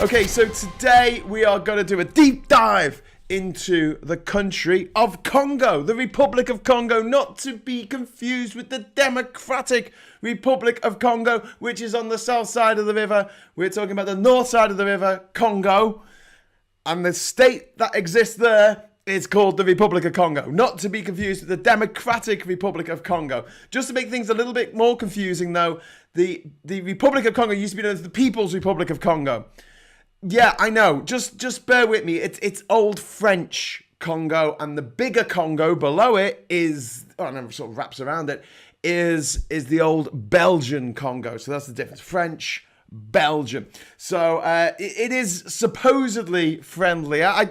Okay, so today we are going to do a deep dive into the country of Congo, the Republic of Congo, not to be confused with the Democratic Republic of Congo, which is on the south side of the river. We're talking about the north side of the river, Congo, and the state that exists there is called the Republic of Congo, not to be confused with the Democratic Republic of Congo. Just to make things a little bit more confusing, though, the Republic of Congo used to be known as the People's Republic of Congo. Yeah, I know. Just bear with me. It's old French Congo, and the bigger Congo below it is, and it sort of wraps around it, is the old Belgian Congo. So that's the difference. French, Belgium. So it is supposedly friendly. I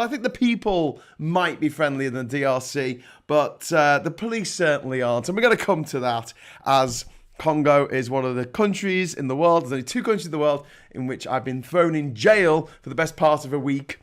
think the people might be friendlier than DRC, but the police certainly aren't. And we're going to come to that, as Congo is one of the countries in the world. There's only 2 countries in the world in which I've been thrown in jail for the best part of a week.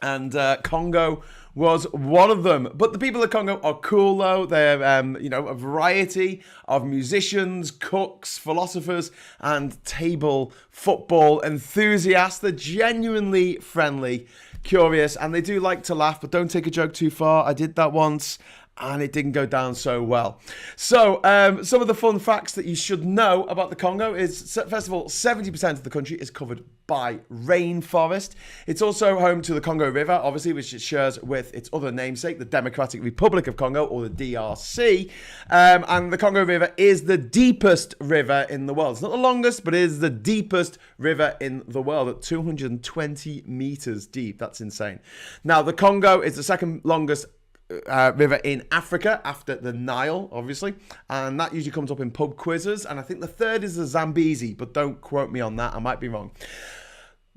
And Congo was one of them. But the people of Congo are cool, though. They're, a variety of musicians, cooks, philosophers, and table football enthusiasts. They're genuinely friendly, curious, and they do like to laugh, but don't take a joke too far. I did that once, and it didn't go down so well. So, some of the fun facts that you should know about the Congo is, first of all, 70% of the country is covered by rainforest. It's also home to the Congo River, obviously, which it shares with its other namesake, the Democratic Republic of Congo, or the DRC. And the Congo River is the deepest river in the world. It's not the longest, but it is the deepest river in the world at 220 meters deep. That's insane. Now, the Congo is the second longest river in Africa after the Nile, obviously, and that usually comes up in pub quizzes, and I think the third is the Zambezi, but don't quote me on that, I might be wrong.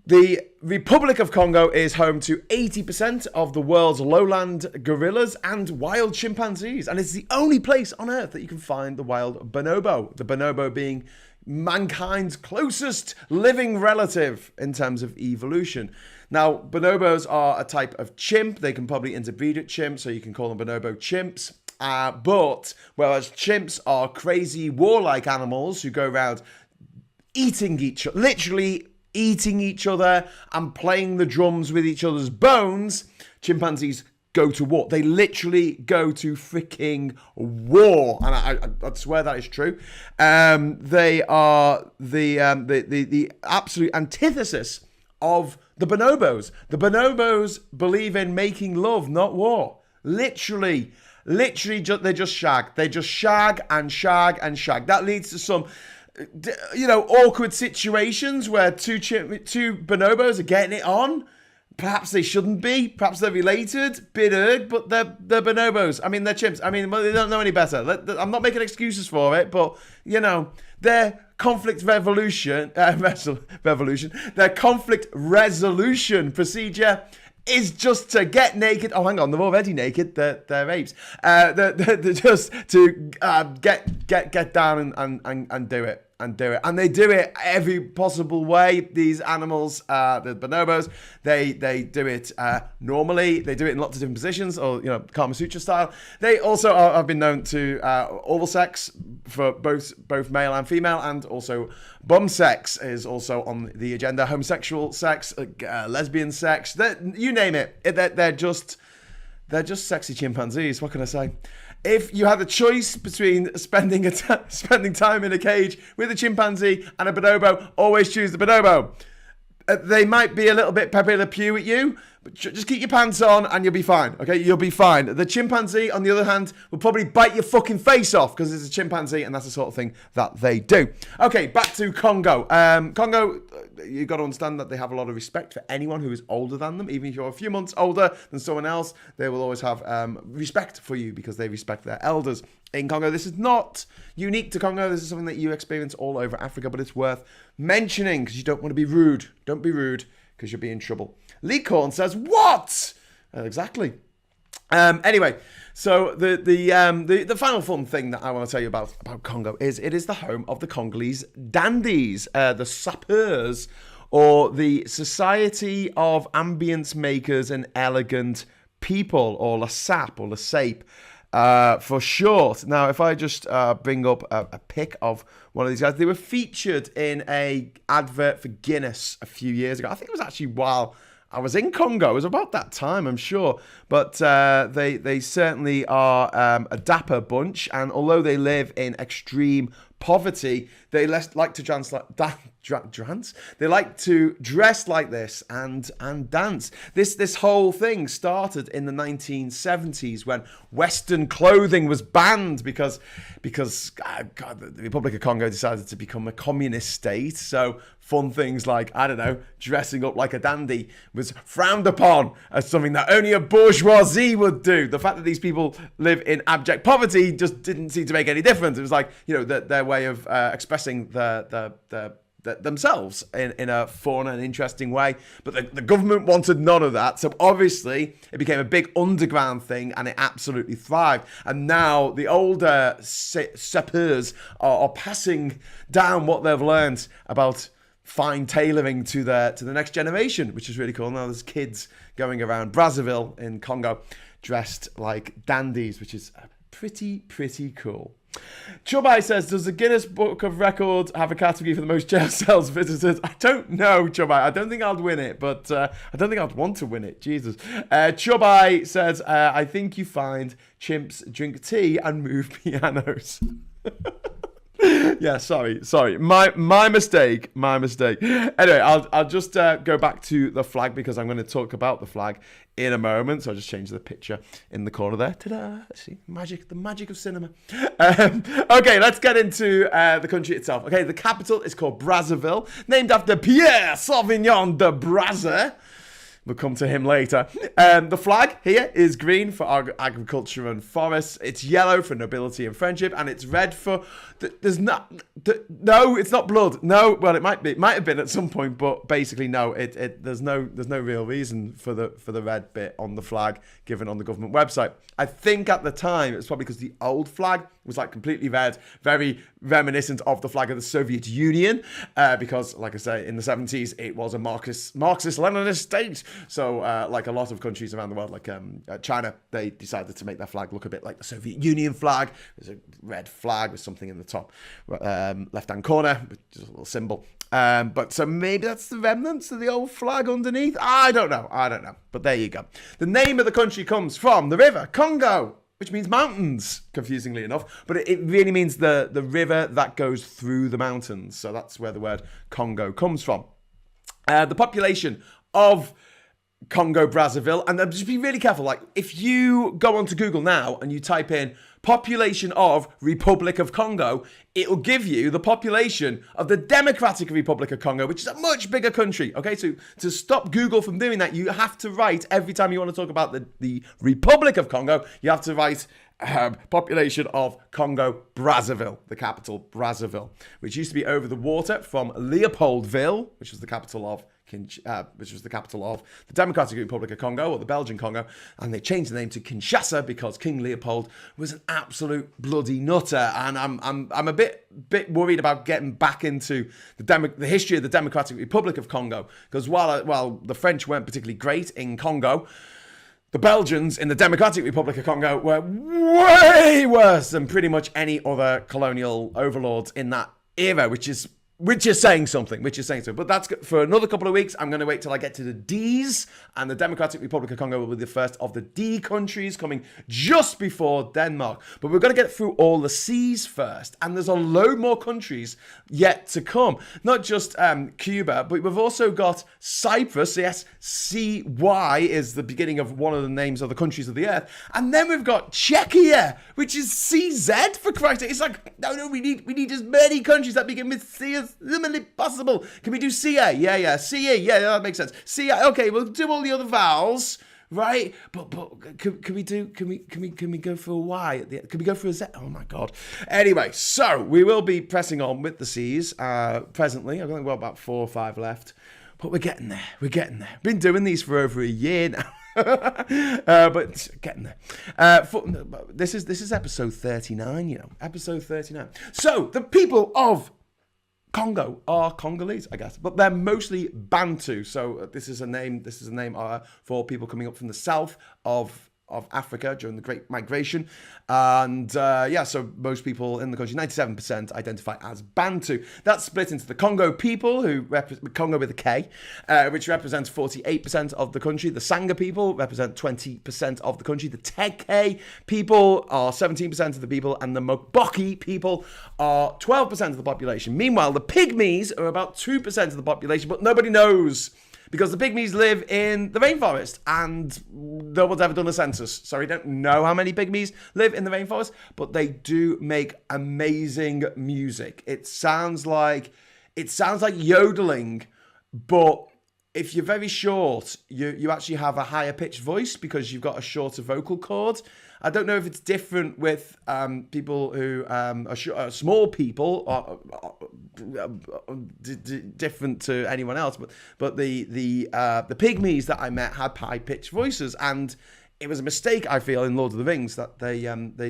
The Republic of Congo is home to 80% of the world's lowland gorillas and wild chimpanzees, and it's the only place on earth that you can find the wild bonobo, the bonobo being mankind's closest living relative in terms of evolution. Now, bonobos are a type of chimp. They can probably interbreed with chimps, so you can call them bonobo chimps. But whereas chimps are crazy warlike animals who go around literally eating each other and playing the drums with each other's bones, chimpanzees go to war. They literally go to freaking war, and I swear that is true. They are the absolute antithesis of the bonobos. The bonobos believe in making love, not war. Literally, they just shag. They just shag and shag and shag. That leads to some, awkward situations where two bonobos are getting it on. Perhaps they shouldn't be. Perhaps they're related. Bit erg, but they're bonobos. I mean, they're chimps. I mean, they don't know any better. I'm not making excuses for it, but, their conflict their conflict resolution procedure is just to get naked. Oh, hang on, they're already naked. They're apes. They're just to get down and do it. And they do it every possible way. These animals, the bonobos, they do it normally. They do it in lots of different positions, or Kama Sutra style. They also have been known to oral sex for both male and female, and also bum sex is also on the agenda. Homosexual sex, lesbian sex, you name it. They're just sexy chimpanzees. What can I say? If you had the choice between spending time in a cage with a chimpanzee and a bonobo, always choose the bonobo. They might be a little bit Pepe Le Pew at you, but just keep your pants on and you'll be fine, okay? You'll be fine. The chimpanzee, on the other hand, will probably bite your fucking face off because it's a chimpanzee, and that's the sort of thing that they do. Okay, back to Congo. Congo, you've got to understand that they have a lot of respect for anyone who is older than them. Even if you're a few months older than someone else, they will always have respect for you because they respect their elders. In Congo, this is not unique to Congo. This is something that you experience all over Africa, but it's worth mentioning because you don't want to be rude. Don't be rude because you'll be in trouble. Lee Korn says, what? Exactly. Anyway, so the final fun thing that I want to tell you about Congo is it is the home of the Congolese dandies, the sapeurs, or the Society of Ambience Makers and Elegant People, or LASAP or LASAPE. for short. Now, if I just bring up a pic of one of these guys, they were featured in a advert for Guinness a few years ago. I think it was actually while I was in Congo. It was about that time, I'm sure. But they certainly are a dapper bunch. And although they live in extreme poverty, they like to They like to dress like this and dance. This whole thing started in the 1970s when Western clothing was banned because the Republic of Congo decided to become a communist state. So fun things like, I don't know, dressing up like a dandy was frowned upon as something that only a bourgeoisie would do. The fact that these people live in abject poverty just didn't seem to make any difference. It was like, their way of expressing themselves in a fun and interesting way. But the government wanted none of that. So obviously it became a big underground thing and it absolutely thrived. And now the older sappers are passing down what they've learned about fine tailoring to the next generation, which is really cool. Now there's kids going around Brazzaville in Congo dressed like dandies, which is pretty cool. Chubai says, does the Guinness Book of Records have a category for the most jail cells visited? I don't know, Chubai. I don't think I'd win it, but I don't think I'd want to win it. Jesus. Chubai says, I think you find chimps drink tea and move pianos. Yeah, sorry. My mistake. Anyway, I'll just go back to the flag because I'm going to talk about the flag in a moment. So I'll just change the picture in the corner there. Ta-da! See, the magic of cinema. Okay, let's get into the country itself. Okay, the capital is called Brazzaville, named after Pierre Sauvignon de Brazza. We'll come to him later. The flag here is green for agriculture and forests. It's yellow for nobility and friendship, and it's red for. No, it's not blood. No, well, it might be. It might have been at some point, but basically no. There's no real reason for the red bit on the flag given on the government website. I think at the time it's probably because the old flag was like completely red, very reminiscent of the flag of the Soviet Union, because, like I say, in the 70s it was a Marxist-Leninist state. So, like a lot of countries around the world, like China, they decided to make their flag look a bit like the Soviet Union flag. There's a red flag with something in the top left-hand corner, just a little symbol. But so maybe that's the remnants of the old flag underneath. I don't know. But there you go. The name of the country comes from the river Congo, which means mountains, confusingly enough. But it really means the river that goes through the mountains. So that's where the word Congo comes from. The population of Congo-Brazzaville, and just be really careful, like if you go onto Google now and you type in population of Republic of Congo, it will give you the population of the Democratic Republic of Congo, which is a much bigger country. Okay, so to stop Google from doing that, you have to write, every time you want to talk about the Republic of Congo, you have to write population of Congo-Brazzaville, the capital Brazzaville, which used to be over the water from Leopoldville, which was the capital of the Democratic Republic of Congo, or the Belgian Congo, and they changed the name to Kinshasa because King Leopold was an absolute bloody nutter, and I'm a bit worried about getting back into the history of the Democratic Republic of Congo, because while the French weren't particularly great in Congo, the Belgians in the Democratic Republic of Congo were way worse than pretty much any other colonial overlords in that era, which is saying something. But that's for another couple of weeks. I'm going to wait till I get to the Ds, and the Democratic Republic of Congo will be the first of the D countries, coming just before Denmark. But we're going to get through all the Cs first, and there's a load more countries yet to come. Not just Cuba, but we've also got Cyprus. Yes, CY is the beginning of one of the names of the countries of the earth. And then we've got Czechia, which is CZ, for Christ's sake. It's like, no, we need as many countries that begin with C as humanly possible. Can we do CA? Yeah. CA, yeah, that makes sense. CA, okay, we'll do all the other vowels, right? But can we go for a Y at the end? Can we go for a Z? Oh my God. Anyway, so we will be pressing on with the C's presently. I think we've got about 4 or 5 left, but we're getting there. Been doing these for over a year now. But getting there. This is episode 39, episode 39. So the people of Congo are Congolese, I guess, but they're mostly Bantu. So this is a name for people coming up from the south of of Africa during the Great Migration. And so most people in the country, 97%, identify as Bantu. That's split into the Congo people, who represent Congo with a K, which represents 48% of the country. The Sangha people represent 20% of the country. The Teke people are 17% of the people, and the Moboki people are 12% of the population. Meanwhile, the Pygmies are about 2% of the population, but nobody knows, because the Pygmies live in the rainforest and no one's ever done a census. So we don't know how many Pygmies live in the rainforest, but they do make amazing music. It sounds like yodeling, but if you're very short, you actually have a higher pitched voice because you've got a shorter vocal cord. I don't know if it's different with people who are small people, or different to anyone else. But the Pygmies that I met had high pitched voices, and it was a mistake, I feel, in Lord of the Rings that they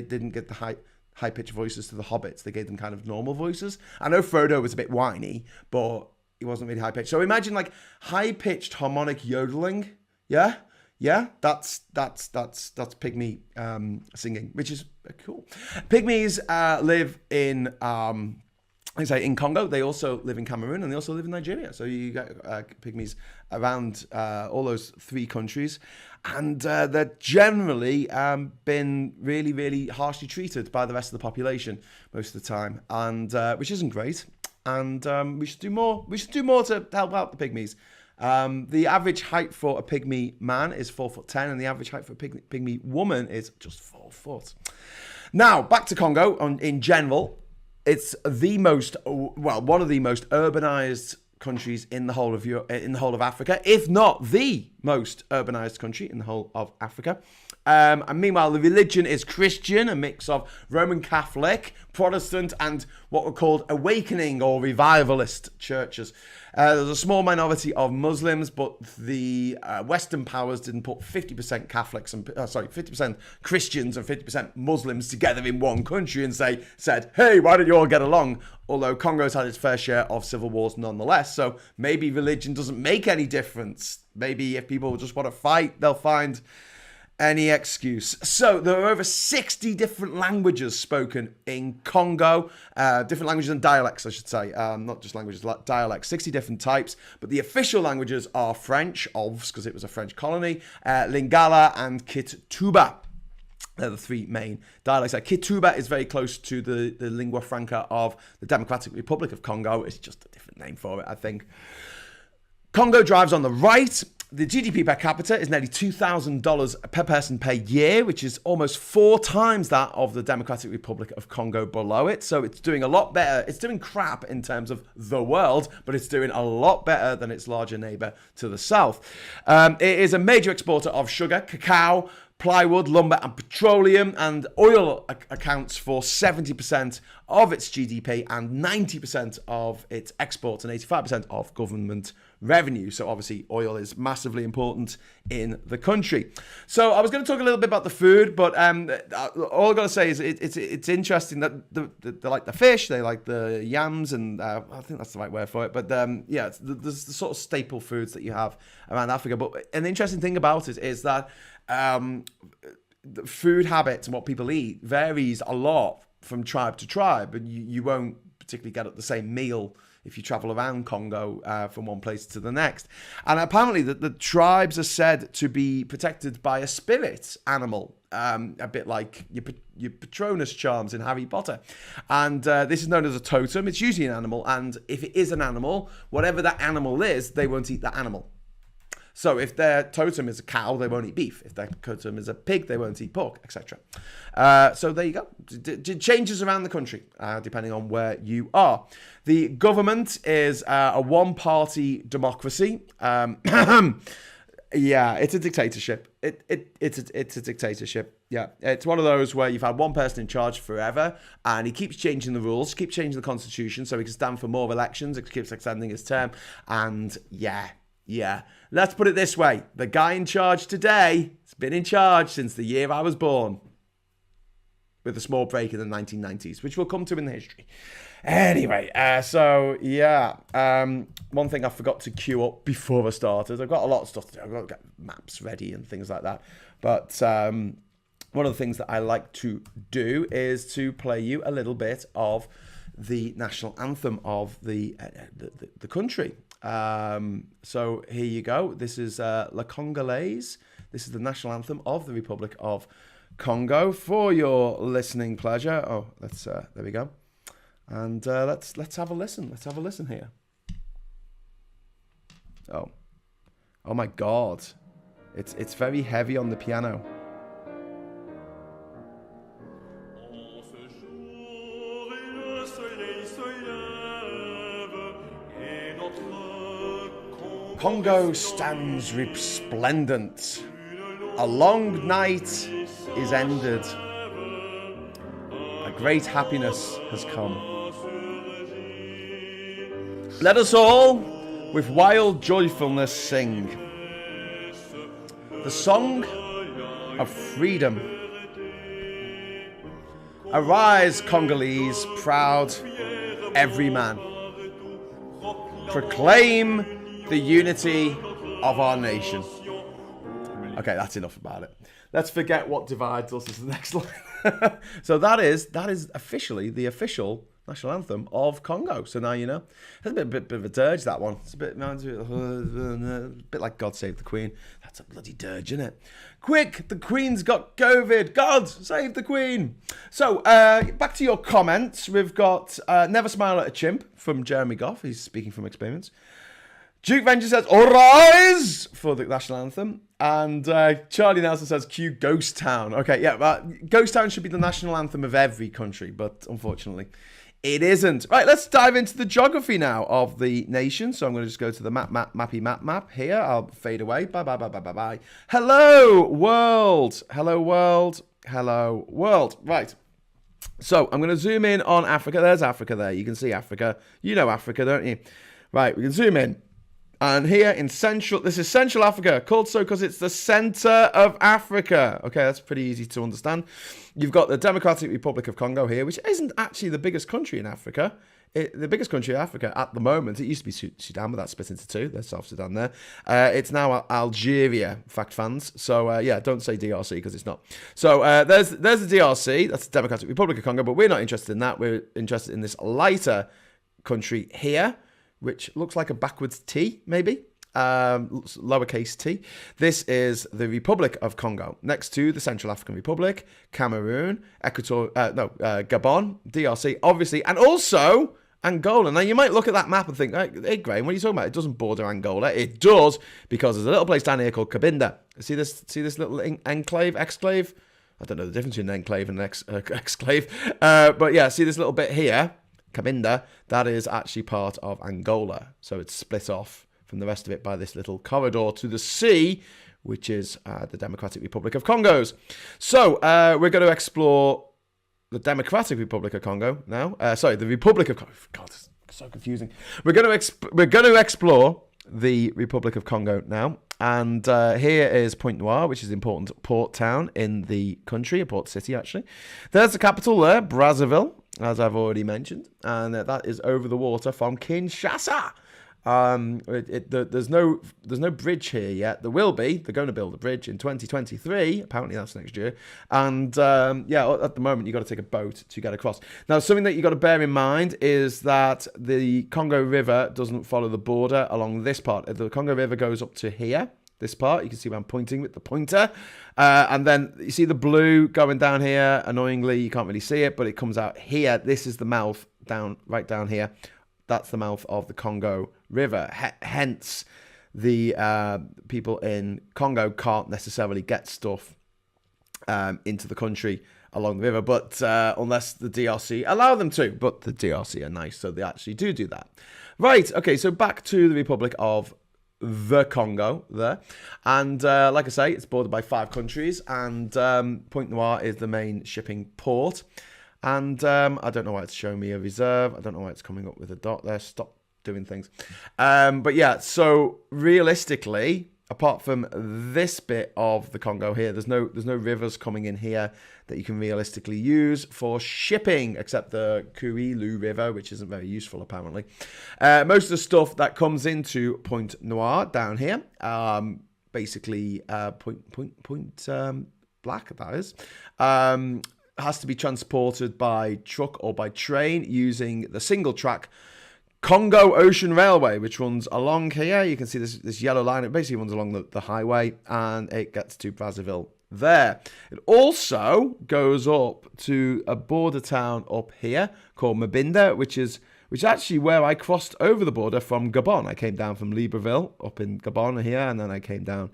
didn't get the high pitched voices to the hobbits. They gave them kind of normal voices. I know Frodo was a bit whiny, but he wasn't really high pitched. So imagine like high pitched harmonic yodeling, yeah. Yeah, that's Pygmy singing, which is cool. Pygmies live in in Congo. They also live in Cameroon, and they also live in Nigeria. So you get Pygmies around all those three countries, and they're generally been really, really harshly treated by the rest of the population most of the time, and which isn't great. And we should do more. We should do more to help out the Pygmies. The average height for a Pygmy man is 4'10", and the average height for a Pygmy woman is just 4 foot. Now, back to Congo. In general, it's one of the most urbanized countries in the whole of Europe, in the whole of Africa, if not the most urbanized country in the whole of Africa. And meanwhile, the religion is Christian, a mix of Roman Catholic, Protestant, and what were called awakening or revivalist churches. There's a small minority of Muslims, but the Western powers didn't put 50% Catholics and 50% Christians and 50% Muslims together in one country and said, hey, why don't you all get along? Although Congo's had its fair share of civil wars nonetheless, so maybe religion doesn't make any difference. Maybe if people just want to fight, they'll find any excuse. So there are over 60 different languages spoken in Congo, different languages and dialects, I should say, not just languages, dialects, 60 different types, but the official languages are French, because it was a French colony, Lingala and Kituba. They're the three main dialects. Kituba is very close to the lingua franca of the Democratic Republic of Congo. It's just a different name for it, I think. Congo drives on the right. The GDP per capita is nearly $2,000 per person per year, which is almost 4 times that of the Democratic Republic of Congo below it. So it's doing a lot better. It's doing crap in terms of the world, but it's doing a lot better than its larger neighbour to the south. It is a major exporter of sugar, cacao, plywood, lumber, and petroleum, and oil accounts for 70% of its GDP and 90% of its exports and 85% of government revenue. So obviously oil is massively important in the country. So I was going to talk a little bit about the food, but all I've got to say is it's interesting that they like the fish, they like the yams, and I think that's the right word for it. But there's the sort of staple foods that you have around Africa. But an interesting thing about it is that the food habits and what people eat varies a lot from tribe to tribe, and you won't particularly get the same meal if you travel around Congo from one place to the next. And apparently the tribes are said to be protected by a spirit animal, a bit like your Patronus charms in Harry Potter. And this is known as a totem. It's usually an animal, and if it is an animal, whatever that animal is, they won't eat that animal. So if their totem is a cow, they won't eat beef. If their totem is a pig, they won't eat pork, etc. So there you go. Changes around the country, depending on where you are. The government is a one-party democracy. Yeah, it's a dictatorship. It's a dictatorship. Yeah, it's one of those where you've had one person in charge forever, and he keeps changing the rules, keeps changing the constitution, so he can stand for more elections. It keeps extending his term, and yeah. Let's put it this way. The guy in charge today has been in charge since the year I was born, with a small break in the 1990s, which we'll come to in the history. Anyway, one thing I forgot to queue up before I started. I've got a lot of stuff to do. I've got to get maps ready and things like that. But one of the things that I like to do is to play you a little bit of the national anthem of the country. So here you go. This is La Congolaise. This is the national anthem of the Republic of Congo for your listening pleasure. Oh, let's there we go. And let's have a listen. Let's have a listen here. Oh my God, it's very heavy on the piano. Congo stands resplendent. A long night is ended. A great happiness has come. Let us all with wild joyfulness sing the song of freedom. Arise, Congolese, proud, every man. Proclaim the unity of our nation. Okay, that's enough about it. Let's forget what divides us is the next line. So that is officially the official national anthem of Congo. So now you know. It's a bit of a dirge, that one. It's a bit like God Save the Queen. That's a bloody dirge, isn't it? Quick, the Queen's got COVID. God, save the Queen. So back to your comments. We've got Never Smile at a Chimp from Jeremy Goff. He's speaking from experience. Duke Venture says, "Arise" for the national anthem. And Charlie Nelson says, "Cue Ghost Town." Okay, yeah, but Ghost Town should be the national anthem of every country, but unfortunately, it isn't. Right, let's dive into the geography now of the nation. So I'm going to just go to the map here. I'll fade away. Bye. Hello, world. Hello, world. Hello, world. Right. So I'm going to zoom in on Africa. There's Africa there. You can see Africa. You know Africa, don't you? Right, we can zoom in. And here in this is Central Africa, called so because it's the center of Africa. Okay, that's pretty easy to understand. You've got the Democratic Republic of Congo here, which isn't actually the biggest country in Africa. The biggest country in Africa at the moment, it used to be Sudan, but that's split into two. There's South Sudan there. It's now Algeria, fact fans. So, yeah, don't say DRC because it's not. So, there's the DRC, that's the Democratic Republic of Congo, but we're not interested in that. We're interested in this lighter country here, which looks like a backwards T, maybe, lowercase t. This is the Republic of Congo, next to the Central African Republic, Cameroon, Gabon, DRC, obviously, and also Angola. Now, you might look at that map and think, hey, Graham, what are you talking about? It doesn't border Angola. It does, because there's a little place down here called Cabinda. See this little exclave? I don't know the difference between an enclave and an exclave. But yeah, see this little bit here? Cabinda, that is actually part of Angola. So it's split off from the rest of it by this little corridor to the sea, which is the Democratic Republic of Congo. So we're going to explore the Democratic Republic of Congo now. The Republic of Congo. God, it's so confusing. We're going to explore the Republic of Congo now. And here is Pointe Noire, which is an important port town in the country, a port city, actually. There's the capital there, Brazzaville, as I've already mentioned. And that is over the water from Kinshasa. There's no bridge here yet. There will be. They're going to build a bridge in 2023. Apparently that's next year. And at the moment you've got to take a boat to get across. Now, something that you've got to bear in mind is that the Congo River doesn't follow the border along this part. The Congo River goes up to here. This part, you can see where I'm pointing with the pointer. And then you see the blue going down here. Annoyingly, you can't really see it, but it comes out here. This is the mouth right down here. That's the mouth of the Congo River. Hence, the people in Congo can't necessarily get stuff into the country along the river, but unless the DRC allow them to. But the DRC are nice, so they actually do that. Right, okay, so back to the Republic of the Congo there. And like I say, it's bordered by 5 countries, and Pointe Noire is the main shipping port. And I don't know why it's showing me a reserve. I don't know why it's coming up with a dot there. Stop doing things. But yeah, so realistically, apart from this bit of the Congo here, there's no rivers coming in here that you can realistically use for shipping, except the Kurilu River, which isn't very useful apparently. Most of the stuff that comes into Pointe Noire down here, basically point black, that is, has to be transported by truck or by train using the single track Congo Ocean Railway, which runs along here. You can see this yellow line. It basically runs along the highway, and it gets to Brazzaville there. It also goes up to a border town up here called Mabinda, which is actually where I crossed over the border from Gabon. I came down from Libreville up in Gabon here, and then I came down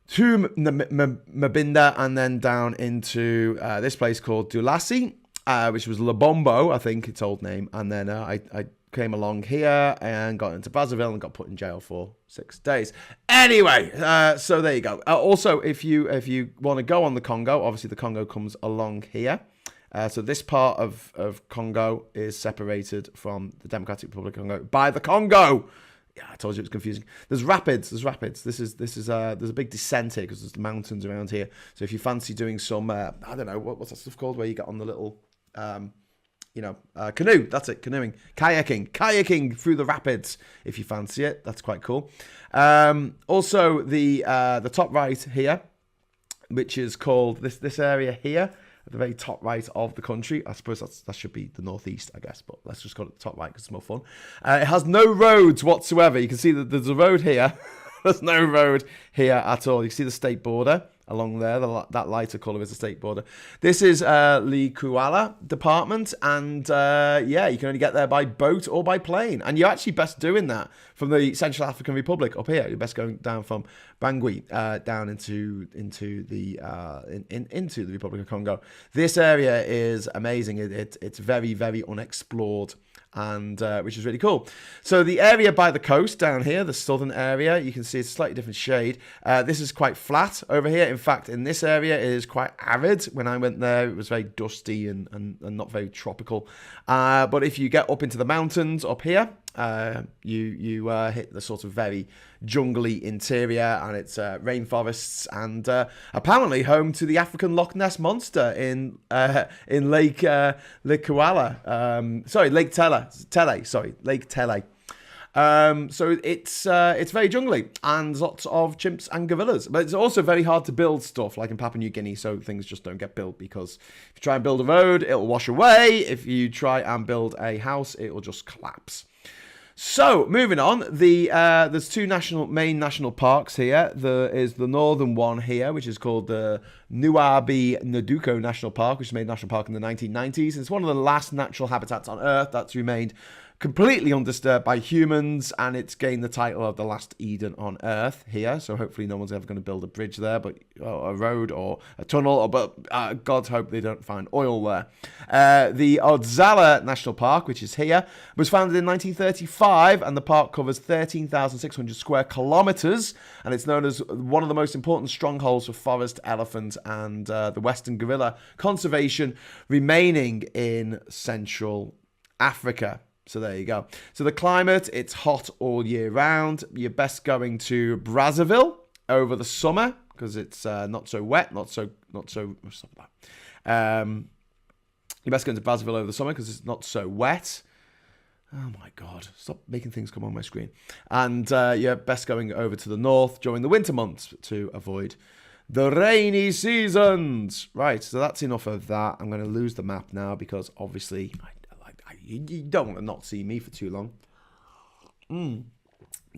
to Mabinda, and then down into this place called Dulasi, which was Lebombo, I think its old name. And then I came along here and got into Brazzaville and got put in jail for 6 days. Anyway, so there you go. Also, if you want to go on the Congo, obviously the Congo comes along here. So this part of Congo is separated from the Democratic Republic of Congo by the Congo. Yeah, I told you it was confusing. There's rapids. There's a big descent here because there's mountains around here. So if you fancy doing some, I don't know, what's that stuff called where you get on the little, canoe. That's it, canoeing, kayaking through the rapids. If you fancy it, that's quite cool. Also, the top right here, which is called this area here. At the very top right of the country. I suppose that should be the northeast, I guess, but let's just call it the top right because it's more fun. It has no roads whatsoever. You can see that there's a road here. There's no road here at all. You can see the state border along there. That lighter colour is the state border. This is Likuala department, and you can only get there by boat or by plane. And you're actually best doing that from the Central African Republic up here. You're best going down from Bangui down into the Republic of Congo. This area is amazing. It's very, very unexplored, and which is really cool. So the area by the coast down here, the southern area, you can see it's a slightly different shade. This is quite flat over here. In fact, in this area, it is quite arid. When I went there, it was very dusty and not very tropical. But if you get up into the mountains up here, you hit the sort of very jungly interior, and it's rainforests, and apparently home to the African Loch Ness monster in Lake Lake Tele. So it's very jungly, and lots of chimps and gorillas. But it's also very hard to build stuff, like in Papua New Guinea, so things just don't get built, because if you try and build a road, it'll wash away. If you try and build a house, it will just collapse. So, moving on, there's two main national parks here. There is the northern one here, which is called the Nuabi Naduko National Park, which was made national park in the 1990s. It's one of the last natural habitats on Earth that's remained completely undisturbed by humans, and it's gained the title of the last Eden on Earth here. So hopefully no one's ever going to build a bridge there, but a road or a tunnel, but God hope they don't find oil there. The Odzala National Park, which is here, was founded in 1935, and the park covers 13,600 square kilometers, and it's known as one of the most important strongholds for forest, elephant, and the western gorilla conservation remaining in Central Africa. So there you go. So the climate, it's hot all year round. You're best going to Brazzaville over the summer because it's not so wet, not so. Stop that. You're best going to Brazzaville over the summer because it's not so wet. Oh my God! Stop making things come on my screen. And you're best going over to the north during the winter months to avoid the rainy seasons. Right. So that's enough of that. I'm going to lose the map now because obviously you don't want to not see me for too long.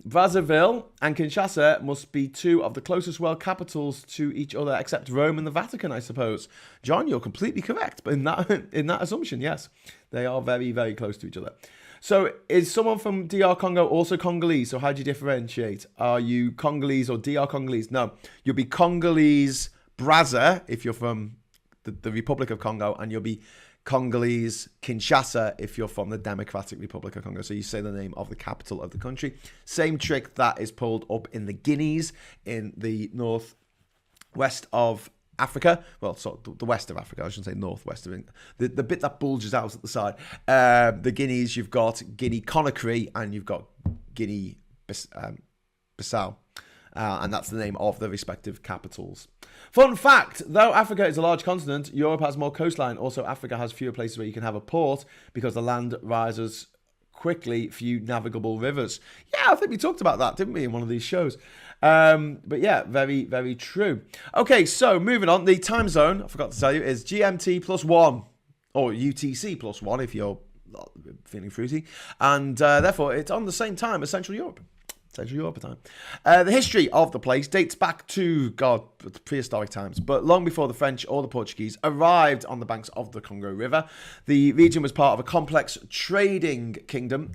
Brazzaville and Kinshasa must be two of the closest world capitals to each other, except Rome and the Vatican, I suppose. John, you're completely correct in that assumption. Yes, they are very, very close to each other. So, is someone from DR Congo also Congolese? So, how do you differentiate? Are you Congolese or DR Congolese? No, you'll be Congolese Brazza if you're from the Republic of Congo, and you'll be Congolese Kinshasa if you're from the Democratic Republic of Congo. So you say the name of the capital of the country. Same trick that is pulled up in the Guineas in the northwest of Africa. Well, so the west of Africa. I shouldn't say northwest of it. The bit that bulges out at the side. The Guineas, you've got Guinea Conakry and you've got Guinea Bissau. And that's the name of the respective capitals. Fun fact, though Africa is a large continent, Europe has more coastline. Also, Africa has fewer places where you can have a port because the land rises quickly, few navigable rivers. Yeah, I think we talked about that, didn't we, in one of these shows? But yeah, very, very true. Okay, so moving on. The time zone, I forgot to tell you, is GMT +1, or UTC +1 if you're feeling fruity. And therefore, it's on the same time as Central Europe. Central Europe time. The history of the place dates back to, prehistoric times, but long before the French or the Portuguese arrived on the banks of the Congo River. The region was part of a complex trading kingdom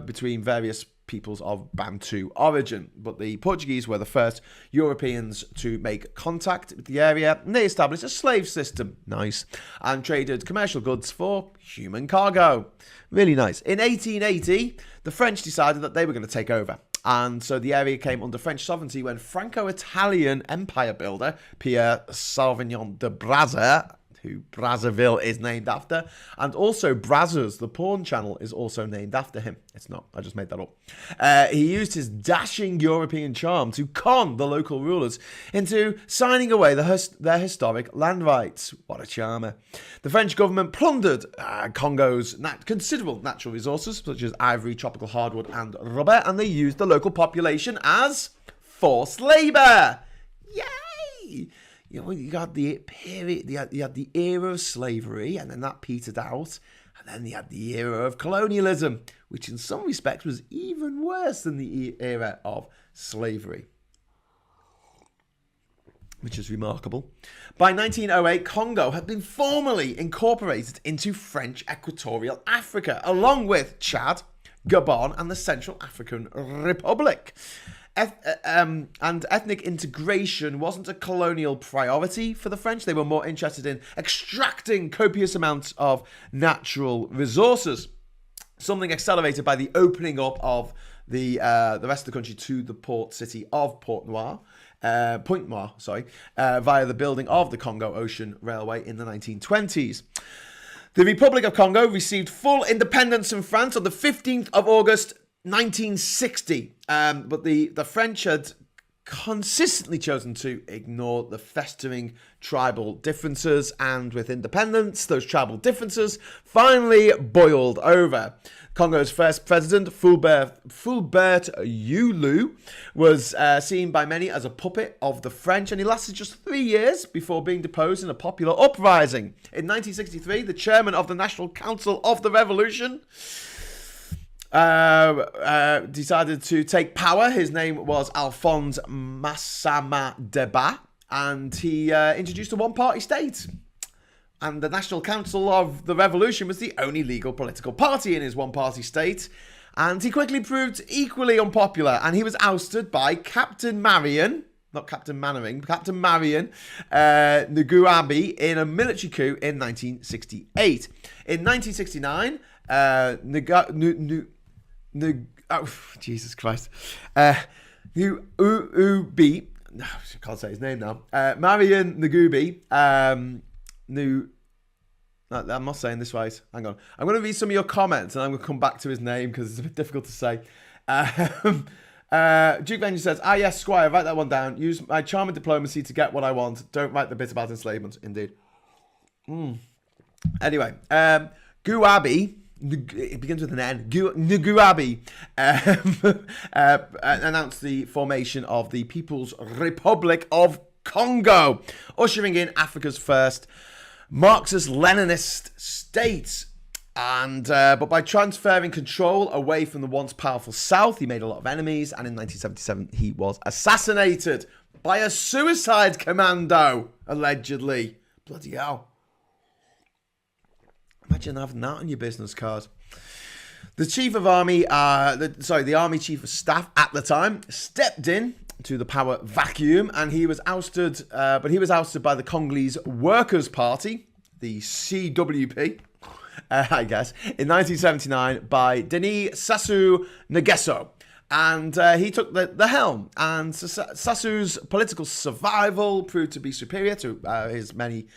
between various peoples of Bantu origin, but the Portuguese were the first Europeans to make contact with the area, and they established a slave system, nice, and traded commercial goods for human cargo, really nice. In 1880, the French decided that they were going to take over. And so the area came under French sovereignty when Franco-Italian empire builder Pierre Sauvignon de Brazza, who Brazzaville is named after, and also Brazzers, the porn channel, is also named after him. It's not, I just made that up. He used his dashing European charm to con the local rulers into signing away their historic land rights. What a charmer. The French government plundered Congo's considerable natural resources, such as ivory, tropical hardwood, and rubber, and they used the local population as forced labour. Yay! You know, you got the period, you had the era of slavery, and then that petered out, and then you had the era of colonialism, which in some respects was even worse than the era of slavery, which is remarkable. By 1908, Congo had been formally incorporated into French Equatorial Africa, along with Chad, Gabon, and the Central African Republic. And ethnic integration wasn't a colonial priority for the French. They were more interested in extracting copious amounts of natural resources, something accelerated by the opening up of the rest of the country to the port city of Pointe Noire, via the building of the Congo Ocean Railway in the 1920s. The Republic of Congo received full independence from France on the 15th of August 1960, but the French had consistently chosen to ignore the festering tribal differences, and with independence, those tribal differences finally boiled over. Congo's first president, Fulbert Yulu, was seen by many as a puppet of the French, and he lasted just 3 years before being deposed in a popular uprising. In 1963, the chairman of the National Council of the Revolution decided to take power. His name was Alphonse Massama Deba, and he introduced a one-party state. And the National Council of the Revolution was the only legal political party in his one-party state, and he quickly proved equally unpopular, and he was ousted by Captain Marion, not Captain Mannering, Captain Marion Nguabi in a military coup in 1968. In 1969, Jesus Christ. Ubi, I can't say his name now. Marion Ngubi. I'm not saying this right. Hang on. I'm going to read some of your comments and I'm going to come back to his name because it's a bit difficult to say. Duke Venue says, yes, Squire, write that one down. Use my charm and diplomacy to get what I want. Don't write the bit about enslavement. Indeed. Anyway, Guabi. It begins with an N. Nguabi announced the formation of the People's Republic of Congo, ushering in Africa's first Marxist-Leninist state. And but by transferring control away from the once powerful South, he made a lot of enemies. And in 1977, he was assassinated by a suicide commando, allegedly. Bloody hell. Imagine having that on your business card. The chief of army, the army chief of staff at the time, stepped in to the power vacuum, and he was ousted. But he was ousted by the Congolese Workers' Party, the CWP, I guess, in 1979 by Denis Sassou Nguesso. And he took the helm, and Sassou's political survival proved to be superior to his many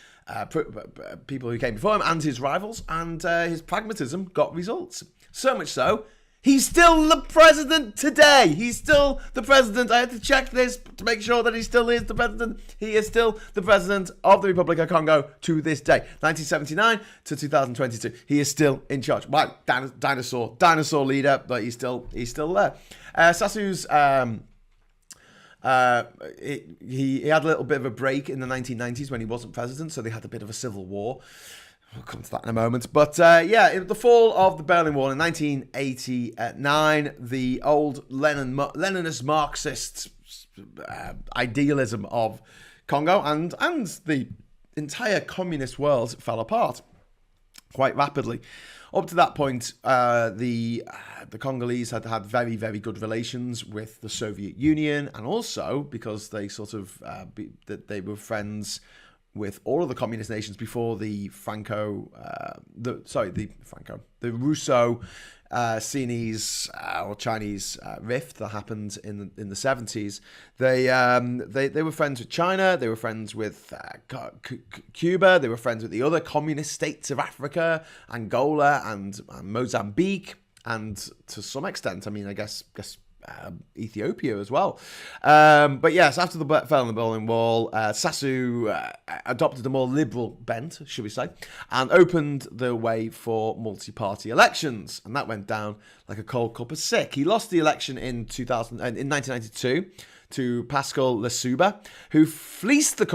people who came before him and his rivals, and his pragmatism got results. So much so, he's still the president today. He's still the president. I had to check this to make sure that he still is the president. He is still the president of the Republic of Congo to this day. 1979 to 2022. He is still in charge. Wow, dinosaur leader, but he's still there. Sassou's He had a little bit of a break in the 1990s when he wasn't president, so they had a bit of a civil war. We'll come to that in a moment. But the fall of the Berlin Wall in 1989, the old Leninist Marxist idealism of Congo and the entire communist world fell apart quite rapidly. Up to that point, the Congolese had very, very good relations with the Soviet Union, and also because they they were friends with all of the communist nations before the Russo Sinese or Chinese rift that happened in the 70s. They were friends with China. They were friends with Cuba. They were friends with the other communist states of Africa, Angola and Mozambique, and to some extent, I mean, I guess Ethiopia as well. But yes, after the fall of the Berlin Wall, Sassou adopted a more liberal bent, should we say, and opened the way for multi-party elections, and that went down like a cold cup of sick. He lost the election in 1992 to Pascal Lissouba, who proceeded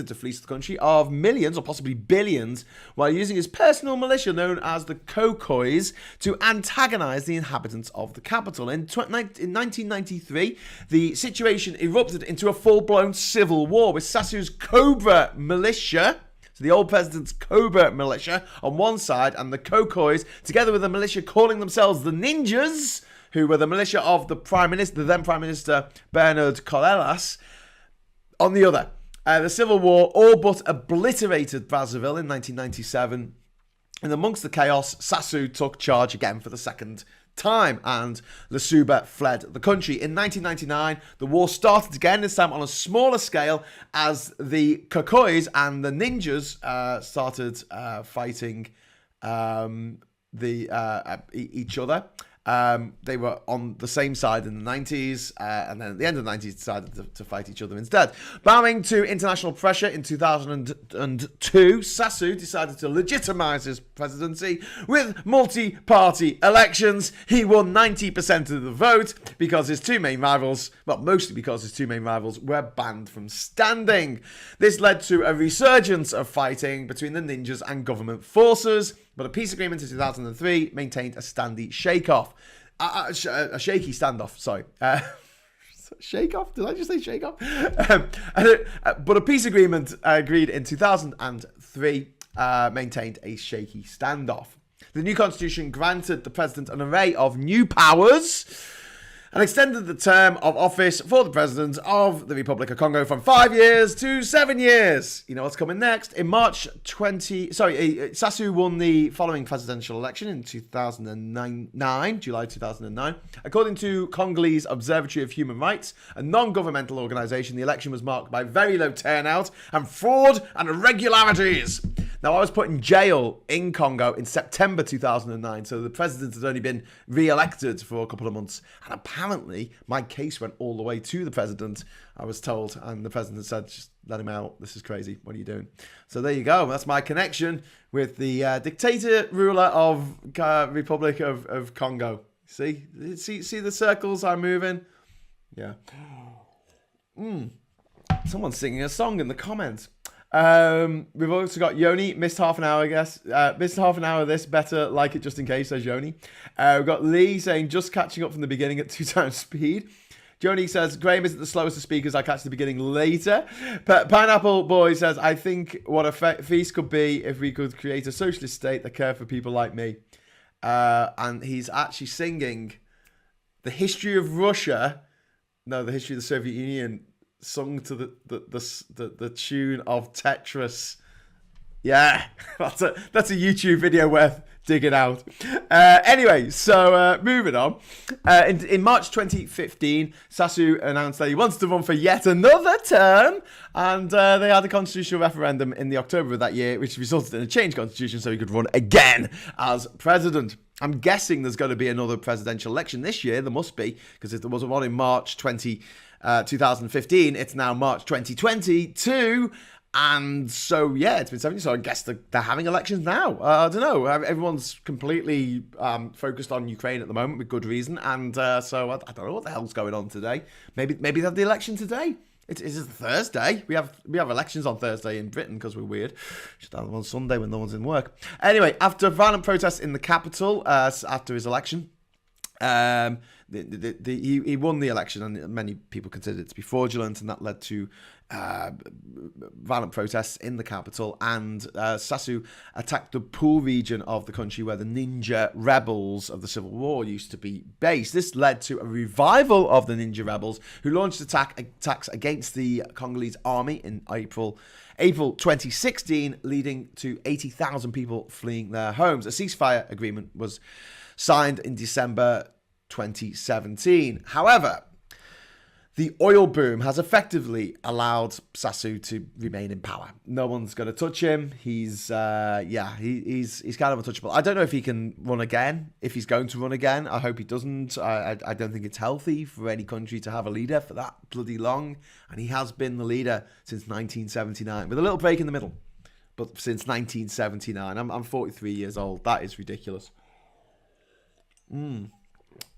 to fleece the country of millions or possibly billions while using his personal militia known as the Cocois to antagonize the inhabitants of the capital. In 1993, the situation erupted into a full-blown civil war with Sassou's Cobra militia, so the old president's Cobra militia on one side, and the Cocois, together with a militia calling themselves the Ninjas, who were the militia of the then Prime Minister Bernard Colelas, on the other. The civil war all but obliterated Brazzaville in 1997, and amongst the chaos, Sassou took charge again for the second time, and Lissouba fled the country. In 1999, the war started again, this time on a smaller scale, as the Cocois and the Ninjas started fighting each other. They were on the same side in the 90s, and then at the end of the 90s decided to fight each other instead. Bowing to international pressure in 2002, Sassou decided to legitimize his presidency with multi-party elections. He won 90% of the vote because his two main rivals, well, mostly because his two main rivals were banned from standing. This led to a resurgence of fighting between the Ninjas and government forces, but a peace agreement in 2003 maintained a standy shake-off. A shaky standoff, sorry. Shake-off? Did I just say shake-off? But a peace agreement agreed in 2003 maintained a shaky standoff. The new constitution granted the president an array of new powers and extended the term of office for the president of the Republic of Congo from 5 years to 7 years. You know what's coming next? In Sassou won the following presidential election in July 2009. According to Congolese Observatory of Human Rights, a non-governmental organisation, the election was marked by very low turnout and fraud and irregularities. Now, I was put in jail in Congo in September 2009, so the president had only been re-elected for a couple of months. And apparently, my case went all the way to the president, I was told. And the president said, just let him out. This is crazy. What are you doing? So there you go. That's my connection with the dictator ruler of Republic of Congo. See the circles I'm moving? Yeah. Someone's singing a song in the comments. We've also got Yoni, missed half an hour, I guess. Missed half an hour of this, better like it just in case, says Yoni. We've got Lee saying, just catching up from the beginning at 2 times speed. Joni says, Graham isn't the slowest of speakers, I catch the beginning later. But Pineapple Boy says, I think what a feast could be if we could create a socialist state that cared for people like me. And he's actually singing the history of Russia, the history of the Soviet Union, sung to the tune of Tetris. Yeah, that's a YouTube video worth digging out. Anyway, so moving on. In March 2015, Sassou announced that he wants to run for yet another term, and they had a constitutional referendum in the October of that year, which resulted in a changed constitution so he could run again as president. I'm guessing there's going to be another presidential election this year. There must be, because if there was one in March 2015, it's now March 2022, And so, yeah, it's been 70. So I guess they're having elections now. I don't know. Everyone's completely focused on Ukraine at the moment with good reason. And so I don't know what the hell's going on today. Maybe they have the election today. It is Thursday. We have elections on Thursday in Britain because we're weird. Should have them on Sunday when no one's in work. Anyway, after violent protests in the capital after his election, he won the election, and many people considered it to be fraudulent, and that led to violent protests in the capital. And Sassou attacked the Pool region of the country where the ninja rebels of the Civil War used to be based. This led to a revival of the ninja rebels, who launched attacks against the Congolese army in April 2016, leading to 80,000 people fleeing their homes. A ceasefire agreement was signed in December 2017. However, the oil boom has effectively allowed Sassou to remain in power. No one's going to touch him. He's kind of untouchable. I don't know if he can run again, if he's going to run again. I hope he doesn't. I don't think it's healthy for any country to have a leader for that bloody long. And he has been the leader since 1979, with a little break in the middle. But since 1979, I'm 43 years old. That is ridiculous.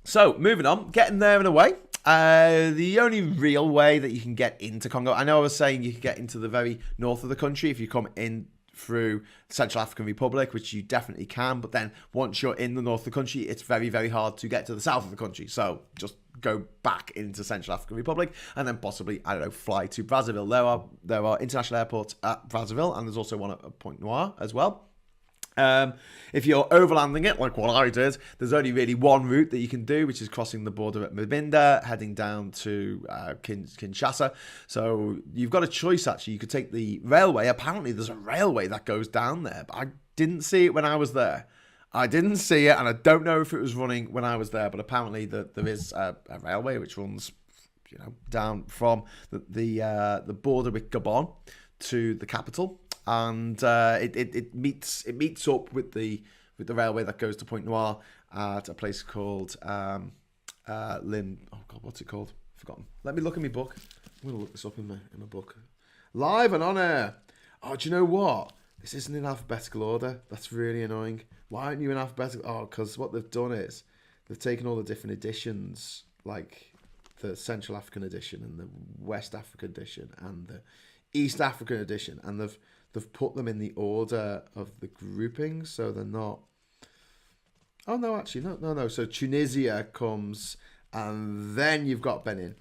So, moving on, getting there in a way. The only real way that you can get into Congo, I know I was saying you can get into the very north of the country if you come in through Central African Republic, which you definitely can, but then once you're in the north of the country, it's very, very hard to get to the south of the country. So just go back into Central African Republic and then possibly, I don't know, fly to Brazzaville. There are international airports at Brazzaville, and there's also one at Pointe Noire as well. If you're overlanding it, like what I did, there's only really one route that you can do, which is crossing the border at Mbinda, heading down to Kinshasa. So you've got a choice, actually. You could take the railway. Apparently, there's a railway that goes down there, but I didn't see it when I was there. I didn't see it, and I don't know if it was running when I was there, but apparently there is a railway which runs, down from the border with Gabon to the capital. And it meets up with the railway that goes to Pointe Noire at a place called Lim. Oh God, what's it called? Forgotten. Let me look in my book. I'm gonna look this up in my book. Live and on air. Oh, do you know what? This isn't in alphabetical order. That's really annoying. Why aren't you in alphabetical? Oh, because what they've done is they've taken all the different editions, like the Central African edition and the West African edition and the East African edition, and they've put them in the order of the grouping, so they're not... Oh, no, actually, no. So Tunisia comes, and then you've got Benin.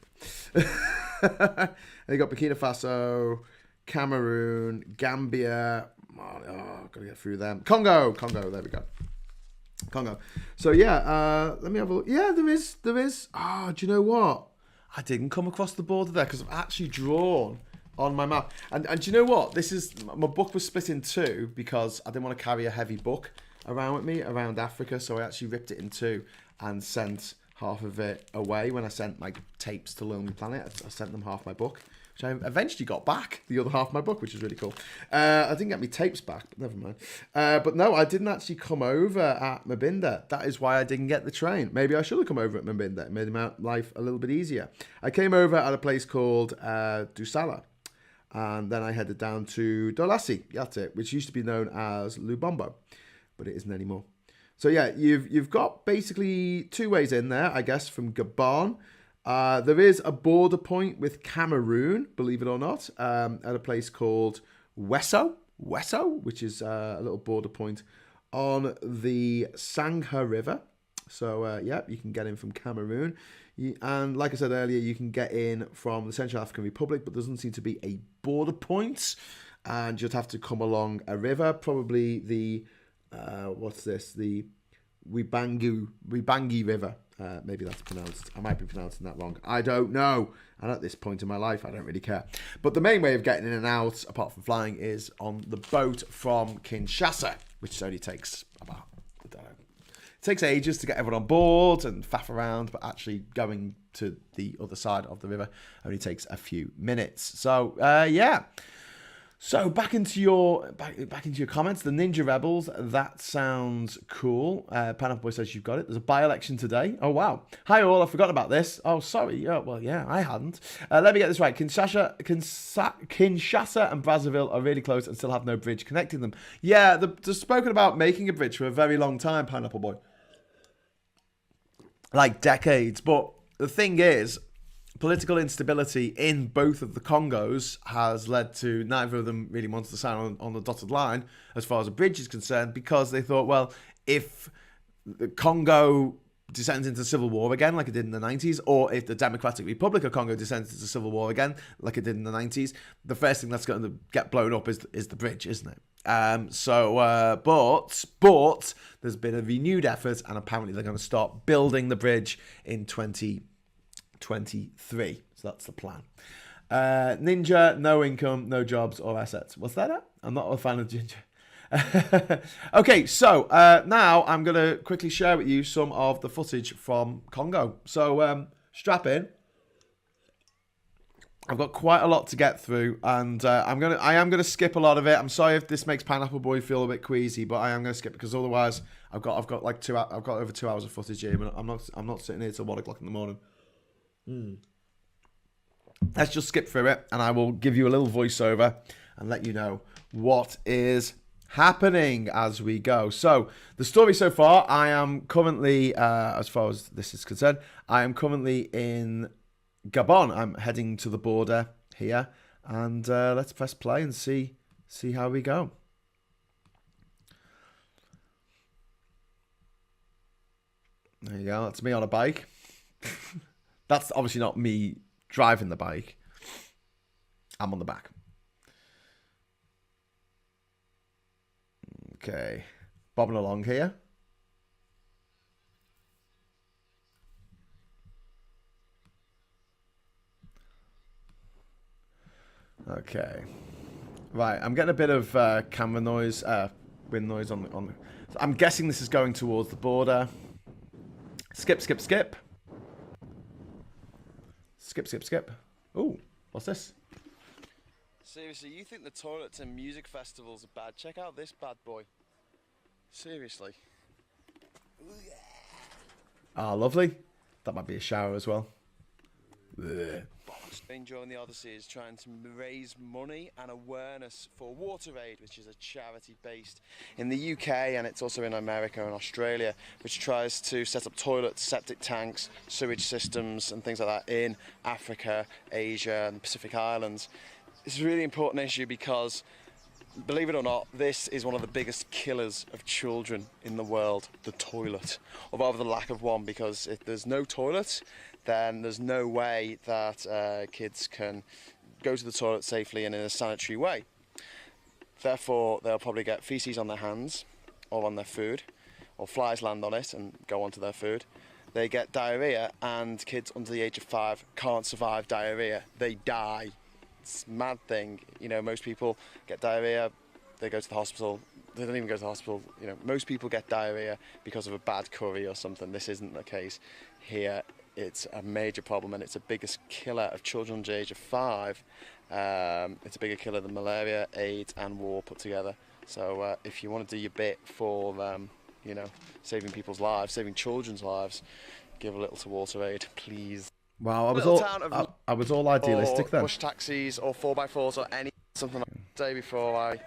And you've got Burkina Faso, Cameroon, Gambia. Oh, gotta get through them. Congo, there we go. Congo. So, yeah, let me have a look. Yeah, there is. Oh, do you know what? I didn't come across the border there, because I've actually drawn on my map. And do you know what? My book was split in two because I didn't want to carry a heavy book around with me around Africa, so I actually ripped it in two and sent half of it away when I sent my tapes to Lonely Planet. I sent them half my book, which I eventually got back, the other half of my book, which is really cool. I didn't get my tapes back, but never mind. But no, I didn't actually come over at Mbinda. That is why I didn't get the train. Maybe I should have come over at Mbinda. It made my life a little bit easier. I came over at a place called Dusala. And then I headed down to Dolasi, that's it, which used to be known as Lubombo, but it isn't anymore. So yeah, you've got basically two ways in there, I guess, from Gabon. There is a border point with Cameroon, believe it or not, at a place called Wesso, which is a little border point on the Sangha River. So yeah, you can get in from Cameroon. And like I said earlier, you can get in from the Central African Republic, but there doesn't seem to be a border point. And you'd have to come along a river, probably the, the Wibangi River. Maybe that's pronounced. I might be pronouncing that wrong. I don't know. And at this point in my life, I don't really care. But the main way of getting in and out, apart from flying, is on the boat from Kinshasa, which only takes about, I don't know, it takes ages to get everyone on board and faff around, but actually going to the other side of the river only takes a few minutes. So, yeah. So back into your comments. The Ninja Rebels. That sounds cool. Pineapple Boy says you've got it. There's a by-election today. Oh wow. Hi all. I forgot about this. Oh sorry. Oh, well yeah, I hadn't. Let me get this right. Kinshasa and Brazzaville are really close and still have no bridge connecting them. Yeah, they've spoken about making a bridge for a very long time. Pineapple Boy. Like decades. But the thing is, political instability in both of the Congos has led to neither of them really wanting to sign on the dotted line as far as a bridge is concerned, because they thought, well, if the Congo descends into civil war again like it did in the 90s, or if the Democratic Republic of Congo descends into civil war again like it did in the 90s, the first thing that's going to get blown up is the bridge, isn't it? But there's been a renewed effort, and apparently they're going to start building the bridge in 2023. So that's the plan. Ninja, no income, no jobs or assets. What's that at? I'm not a fan of Ginger. Okay, so now I'm going to quickly share with you some of the footage from Congo. So strap in. I've got quite a lot to get through, and I am gonna skip a lot of it. I'm sorry if this makes Pineapple Boy feel a bit queasy, but I am gonna skip, because otherwise I've got over 2 hours of footage here, but I'm not sitting here till 1 o'clock in the morning. Let's just skip through it, and I will give you a little voiceover and let you know what is happening as we go. So the story so far, I am currently, as far as this is concerned, I am currently in Gabon. I'm heading to the border here, and let's press play and see how we go. There you go. That's me on a bike. That's obviously not me driving the bike. I'm on the back. Okay, bobbing along here. Okay, right. I'm getting a bit of camera noise, wind noise on the. I'm guessing this is going towards the border. Skip, skip, skip. Skip, skip, skip. Ooh, what's this? Seriously, you think the toilets and music festivals are bad? Check out this bad boy. Seriously. Ah, lovely. That might be a shower as well. During the Odyssey is trying to raise money and awareness for WaterAid, which is a charity based in the UK, and it's also in America and Australia, which tries to set up toilets, septic tanks, sewage systems and things like that in Africa, Asia and the Pacific Islands. It's a really important issue because, believe it or not, this is one of the biggest killers of children in the world, the toilet, or rather the lack of one, because if there's no toilet, then there's no way that kids can go to the toilet safely and in a sanitary way. Therefore, they'll probably get feces on their hands or on their food, or flies land on it and go onto their food. They get diarrhea, and kids under the age of 5 can't survive diarrhea. They die. It's a mad thing. You know, most people get diarrhea, they go to the hospital. They don't even go to the hospital. You know, most people get diarrhea because of a bad curry or something. This isn't the case here. It's a major problem, and it's the biggest killer of children under the age of 5. It's a bigger killer than malaria, AIDS and war put together. So if you want to do your bit for, you know, saving people's lives, saving children's lives, give a little to WaterAid, please. Wow, I was all idealistic then. Bush taxis or 4x4s or any something like that day before I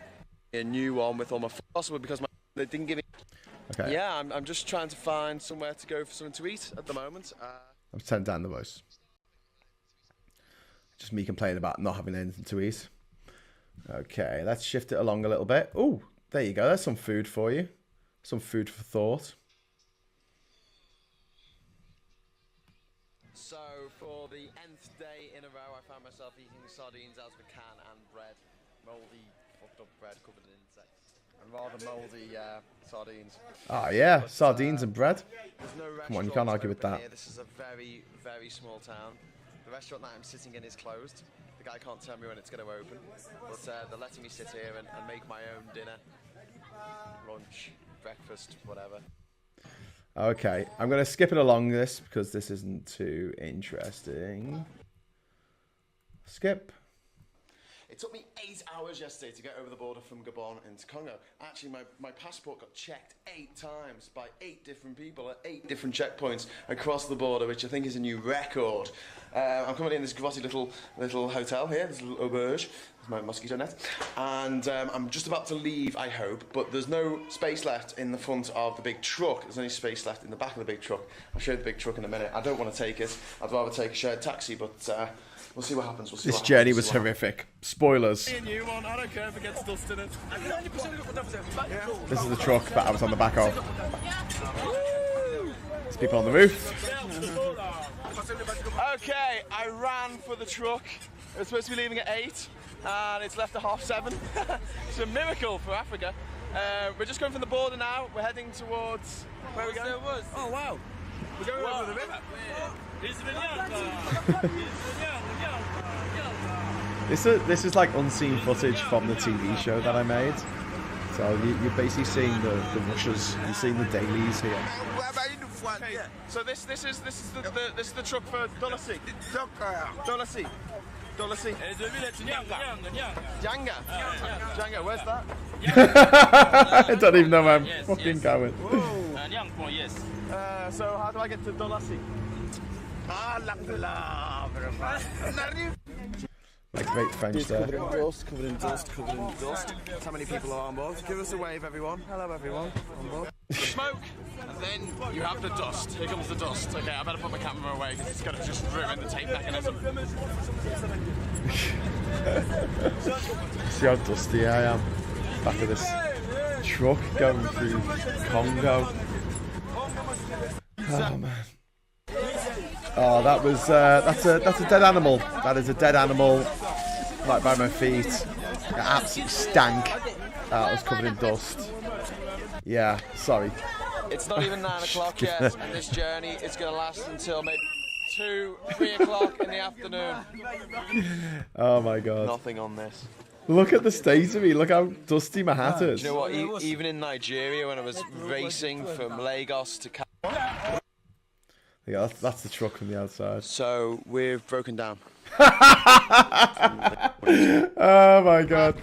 a new one with all my possible, because they didn't give me. Okay. Yeah, I'm just trying to find somewhere to go for something to eat at the moment. I'm turning down the voice. Just me complaining about not having anything to eat. Okay, let's shift it along a little bit. Oh, there you go. There's some food for you. Some food for thought. So for the nth day in a row, I found myself eating sardines out of a can and bread. Mouldy, fucked up bread covered in insects. And rather mouldy sardines. Oh yeah, but, sardines and bread. No, come on, you can't argue with that. Here. This is a very, very small town. The restaurant that I'm sitting in is closed. The guy can't tell me when it's going to open. But they're letting me sit here and make my own dinner, lunch, breakfast, whatever. Okay, I'm going to skip it along this because this isn't too interesting. Skip. It took me 8 hours yesterday to get over the border from Gabon into Congo. Actually, my passport got checked 8 times by 8 different people at 8 different checkpoints across the border, which I think is a new record. I'm currently in this grotty little hotel here, this little auberge. There's my mosquito net. And I'm just about to leave, I hope, but there's no space left in the front of the big truck. There's only space left in the back of the big truck. I'll show you the big truck in a minute. I don't want to take it. I'd rather take a shared taxi, but we'll see what happens. This journey was horrific. Spoilers. I don't care if it gets dust in it. This is the truck that I was on the back of. There's people on the roof. Okay, I ran for the truck. It was supposed to be leaving at 8, and it's left at 7:30. It's a miracle for Africa. We're just going from the border now. We're heading towards... Where are we going? Oh, wow. We're going over the river. This is like unseen footage from the TV show that I made. So you're basically seeing the rushes. You're seeing the dailies here. Okay, so this is the truck for Dolasi. Dolasi. Janga, where's that? I don't even know where I'm fucking going. So how do I get to Dolasi? Like great French there. Covered in dust. How many people are on board? Give us a wave, everyone. Hello, everyone. On board. Smoke, and then you have the dust. Here comes the dust. Okay, I better put my camera away because it's going to just ruin the tape mechanism. See how dusty I am. Back of this truck going through Congo. Oh man. Oh, that was that's a dead animal. That is a dead animal, right by my feet. It absolutely stank. That was covered in dust. Yeah, sorry. It's not even 9 o'clock yet, and this journey is going to last until maybe 2, 3 o'clock in the afternoon. Oh my god. Nothing on this. Look at the state of me. Look how dusty my hat is. Do you know what? Even in Nigeria, when I was racing from Lagos to Yeah, that's the truck from the outside. So we've broken down. Oh my god.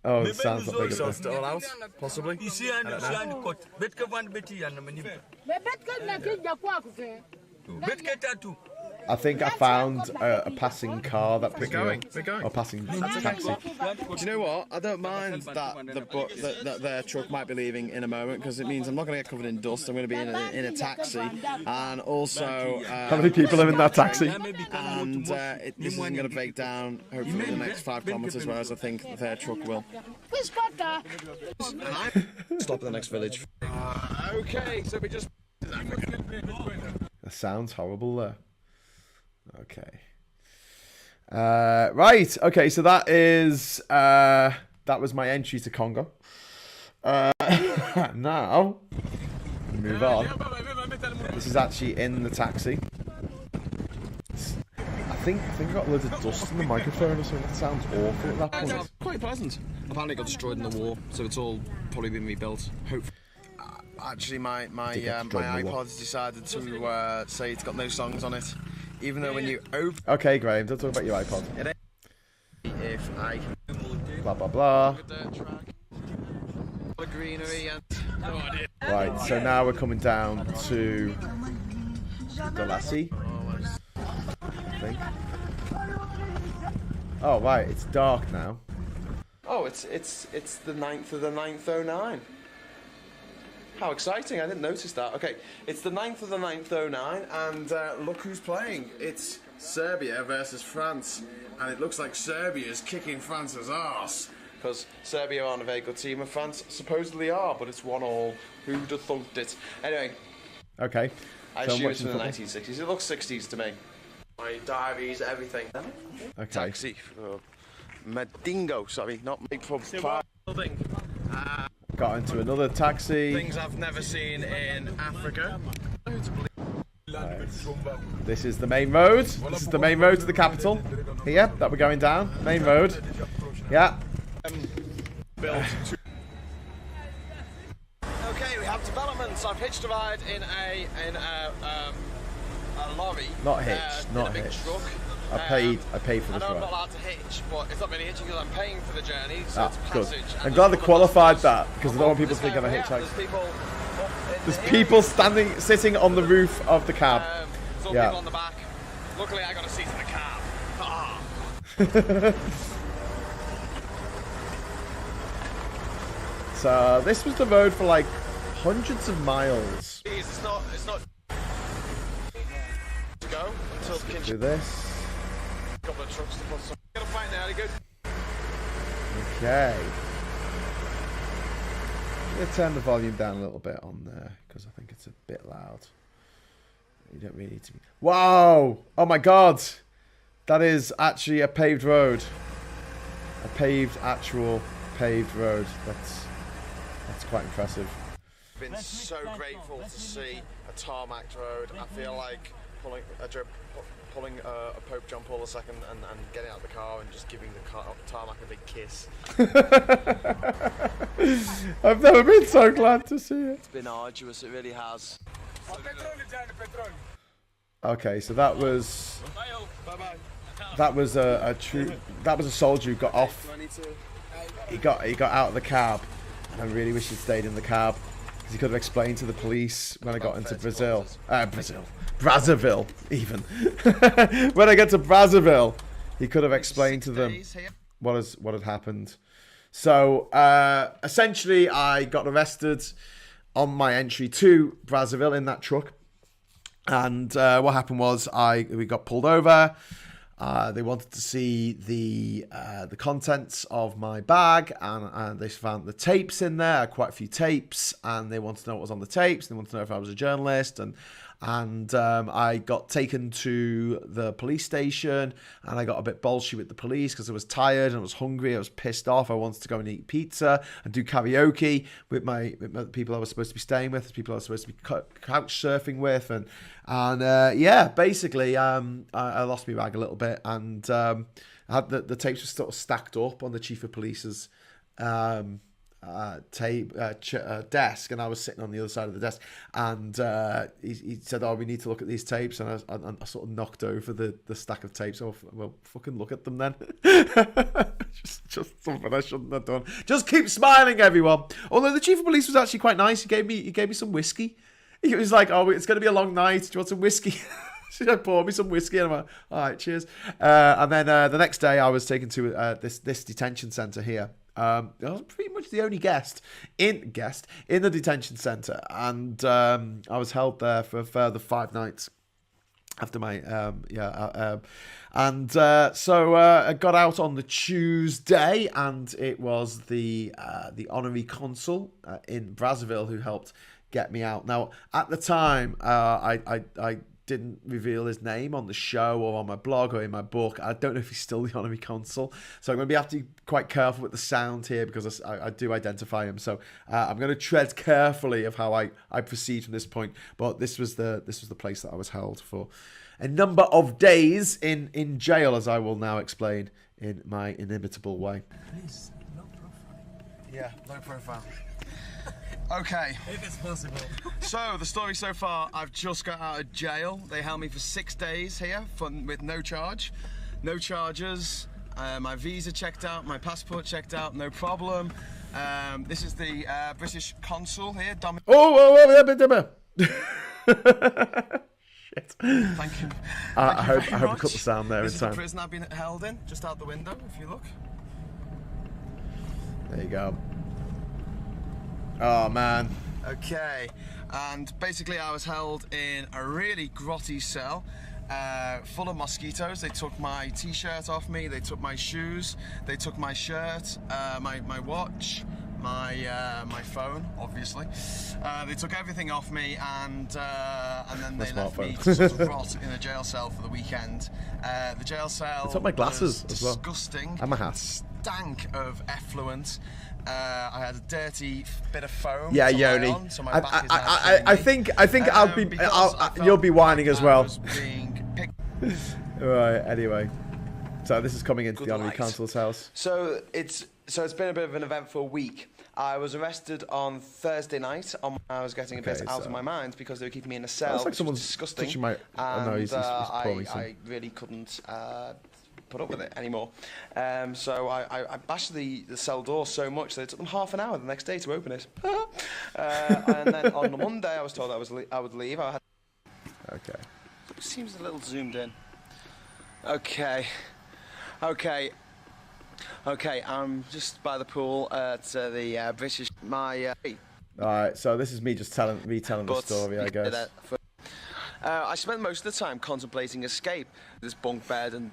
Oh, it sounds like big of all out, possibly. I think I found a passing car that picked me up. We're going. Or passing taxi. Do you know what? I don't mind that their truck might be leaving in a moment because it means I'm not going to get covered in dust. I'm going to be in a taxi, and also How many people are in that taxi? And this isn't going to break down hopefully the next 5 kilometres, whereas I think their truck will. Stop at the next village. Okay, so we just. That sounds horrible there. Okay. Right. Okay. So that is that was my entry to Congo. Now we move on. This is actually in the taxi. I think I got loads of dust in the microphone or something. That sounds awful at that point. It's quite pleasant. Apparently it got destroyed in the war, so it's all probably been rebuilt. Hopefully. Actually, my iPod has decided to say it's got no songs on it, even though when you open. Okay, Graham, don't talk about your iPod. If I can. Blah blah blah. Greenery and. Right, so now we're coming down to Dolasi, I think. Oh right, it's dark now. Oh, it's the 9th of the 9th 09. How exciting, I didn't notice that. Okay, it's the 9th of the 9th 09, and look who's playing. It's Serbia versus France, and it looks like Serbia's kicking France's arse. Because Serbia aren't a very good team, and France supposedly are, but it's 1-1. Who'd have thought it? Anyway. Okay. I assume it's from the 1960s. It looks 60s to me. My diaries, everything. Okay. Taxi. Medingo, sorry, not big for building. Got into another taxi. Things I've never seen in Africa. Right. This is the main road. This is the main road to the capital. Here, that we're going down. Main road. Yeah. Okay, we have developments. I've hitched a ride in a lorry. Not hitched. In Not a big hitched. truck. I paid for I this know I'm ride. not allowed to hitch, but it's not really hitching because I'm paying for the journey, so it's Good. passage. I'm glad they qualified that because I don't want people to think I'm a hitchhiker. There's people sitting on the roof of the cab. Some Yeah. people on the back. Luckily, I got a seat in the cab. Ah. So this was the road for like hundreds of miles. It's not to go until Kinshasa. Do this. A couple of trucks to put some. Gonna find out. Good. Okay. I'm going to turn the volume down a little bit on there because I think it's a bit loud. You don't really need to be... Wow! Oh my god! That is actually a paved road. A actual paved road. That's quite impressive. I've been so grateful to see a tarmac road. I feel like pulling a Pope John Paul II and getting out of the car and just giving the tarmac a big kiss. I've never been so glad to see it. It's been arduous, it really has. Okay, so that was a soldier who got off. He got out of the cab, and I really wish he'd stayed in the cab because he could have explained to the police when I got into Brazzaville, even. When I get to Brazzaville, he could have explained to them what had happened. So essentially, I got arrested on my entry to Brazzaville in that truck, and what happened was we got pulled over. They wanted to see the contents of my bag, and they found the tapes in there, quite a few tapes, and they wanted to know what was on the tapes. They wanted to know if I was a journalist, and I got taken to the police station, and I got a bit bolshy with the police because I was tired and I was hungry. I was pissed off. I wanted to go and eat pizza and do karaoke with my people I was supposed to be staying with, people I was supposed to be couch surfing with, and yeah, basically I lost my bag a little bit, and I had the tapes were sort of stacked up on the chief of police's desk, and I was sitting on the other side of the desk, and he said, "Oh, we need to look at these tapes," and I sort of knocked over the stack of tapes. Oh, well, fucking look at them then. just something I shouldn't have done. Just keep smiling, everyone. Although the chief of police was actually quite nice. He gave me some whiskey. He was like, "Oh, it's going to be a long night. Do you want some whiskey?" She poured me some whiskey, and I'm like, "All right, cheers." And then the next day, I was taken to this detention centre here. I was pretty much the only guest in the detention centre, and I was held there for a further 5 nights after my so I got out on the Tuesday, and it was the honorary consul in Brazzaville who helped get me out. Now, at the time, I didn't reveal his name on the show or on my blog or in my book. I don't know if he's still the honorary consul, so I'm going to have to be quite careful with the sound here because I do identify him. So I'm going to tread carefully of how I proceed from this point. But this was the place that I was held for a number of days in jail, as I will now explain in my inimitable way. Please, low profile. Yeah, low profile. Okay. If it's possible. So, the story so far, I've just got out of jail. They held me for 6 days here with no charge. No charges. My visa checked out, my passport checked out, no problem. This is the British consul here, Shit. Thank you. I hope I cut the sound there in time. This is the prison I've been held in, just out the window, if you look. There you go. Oh, man. Okay, and basically I was held in a really grotty cell, full of mosquitoes. They took my t-shirt off me, they took my shoes, they took my shirt, my watch, my phone, obviously. They took everything off me, and then they left me to sort of rot in a jail cell for the weekend. The jail cell They took my glasses was as well. disgusting. And my hat. Stank of effluent. I had a dirty bit of foam. Yeah, to Yoni. lie on, so my back is I think you'll be whining as well. Right. Anyway, so this is coming into the honorary consul's house. So it's been a bit of an eventful week. I was arrested on Thursday night. I was getting a bit out of my mind because they were keeping me in a cell. Looks like which someone's was disgusting. touching my... Oh, no, he's pouring some. I really couldn't put up with it anymore. So I bashed the cell door so much that it took them half an hour the next day to open it. And then on the Monday, I was told I would leave. Okay. It seems a little zoomed in. Okay, I'm just by the pool at the British. Alright, so this is me just telling the story, I guess. I spent most of the time contemplating escape. This bunk bed and.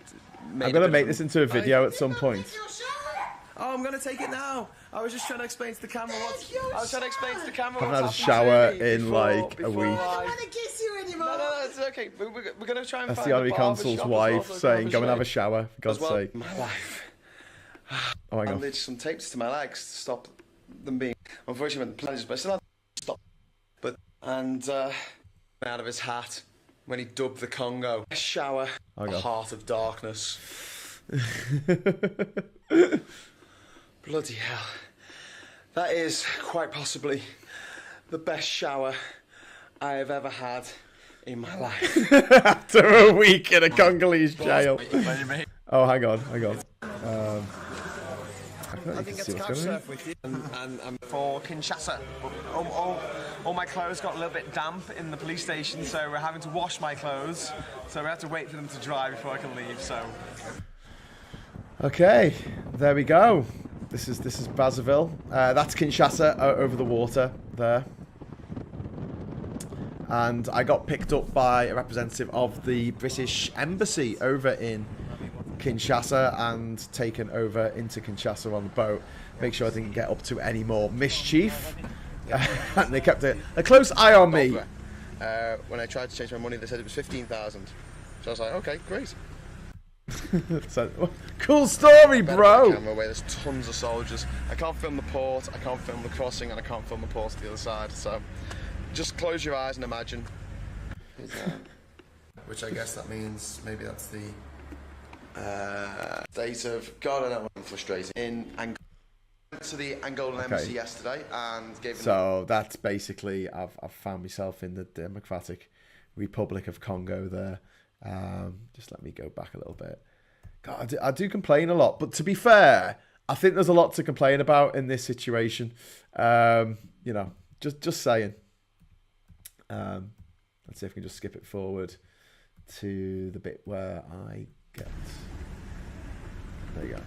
I'm gonna make this into a video at some point. Oh, I'm gonna take it now. I was just trying to explain to the camera I was trying to explain to the camera. I haven't had a shower in like a week. I don't want to kiss you anymore. No, it's okay. We're gonna try and That's find the a Honorary Consul's barber shop wife as well, saying, "Go and have a shower, for God's sake." My life. Oh my And God. there's some tapes to my legs to stop them being. Unfortunately, when the plans, but I still had to stop. But out of his hat when he dubbed the Congo a shower, a heart of darkness. Bloody hell. That is quite possibly the best shower I have ever had in my life. After a week in a Congolese jail. Oh, hang on. I think it's couch surf with you. And for Kinshasa. All my clothes got a little bit damp in the police station, so we're having to wash my clothes. So we have to wait for them to dry before I can leave. So. Okay, there we go. This is Brazzaville. That's Kinshasa over the water there. And I got picked up by a representative of the British Embassy over in Kinshasa and taken over into Kinshasa on the boat. Make sure I didn't get up to any more mischief. And they kept a close eye on me. When I tried to change my money, they said it was 15,000. So I was like, okay, great. So, cool story, bro. Camera where there's tons of soldiers. I can't film the port, I can't film the crossing, and I can't film the port to the other side. So just close your eyes and imagine. Which I guess that means maybe that's the state of God. I don't want to frustrate. In Angola, went to the Angolan embassy yesterday and gave. So that's basically I've found myself in the Democratic Republic of Congo there. Just let me go back a little bit. God, I do complain a lot, but to be fair, I think there's a lot to complain about in this situation. You know, just saying. Let's see if we can just skip it forward to the bit where I get. There you go.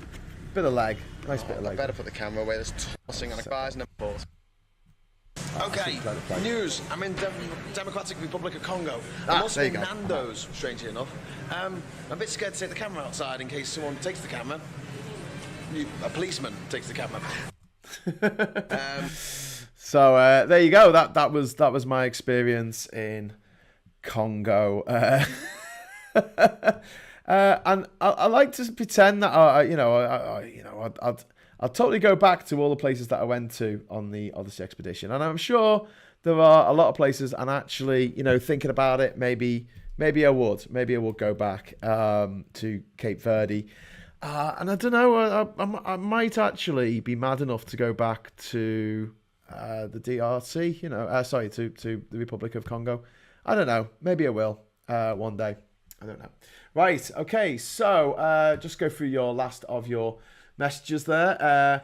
Bit of lag. Nice bit of lag. I better put the camera where there's tossing on a bars and a pause. Okay, news. I'm in Democratic Republic of Congo. I'm also in Nando's, strangely enough. I'm a bit scared to take the camera outside in case someone takes the camera. A policeman takes the camera. So there you go. That was my experience in Congo. And I like to pretend that I'd totally go back to all the places that I went to on the Odyssey expedition, and I'm sure there are a lot of places. And actually, thinking about it, maybe I would go back to Cape Verde, and I don't know. I might actually be mad enough to go back to the DRC. To the Republic of Congo. I don't know. Maybe I will one day. I don't know. Right, okay, so just go through your last of your messages there.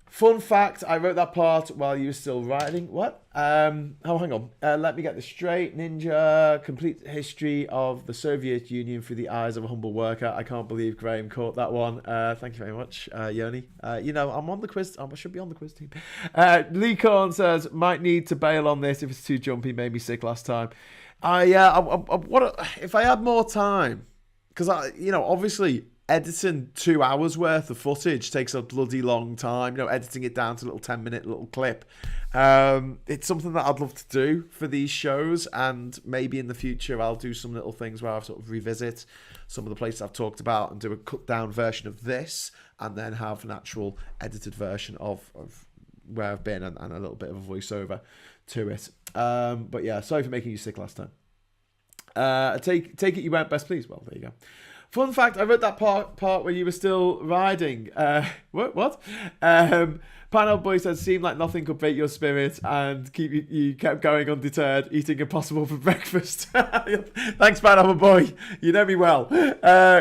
Fun fact, I wrote that part while you were still writing. What? Hang on. Let me get this straight. Ninja, complete history of the Soviet Union through the eyes of a humble worker. I can't believe Graham caught that one. Thank you very much, Yoni. I'm on the quiz. I should be on the quiz team. Lee Korn says, might need to bail on this if it's too jumpy. Made me sick last time. If I had more time, because obviously editing 2 hours worth of footage takes a bloody long time. Editing it down to a little 10-minute little clip. It's something that I'd love to do for these shows, and maybe in the future I'll do some little things where I sort of revisit some of the places I've talked about and do a cut down version of this, and then have an actual edited version of where I've been and a little bit of a voiceover to it. But yeah, sorry for making you sick last time. Take it you went best please. Well, there you go. Fun fact, I read that part where you were still riding. What? Pineapple Boy says, seemed like nothing could break your spirit and keep you kept going undeterred, eating impossible for breakfast. Thanks, Pineapple Boy. You know me well.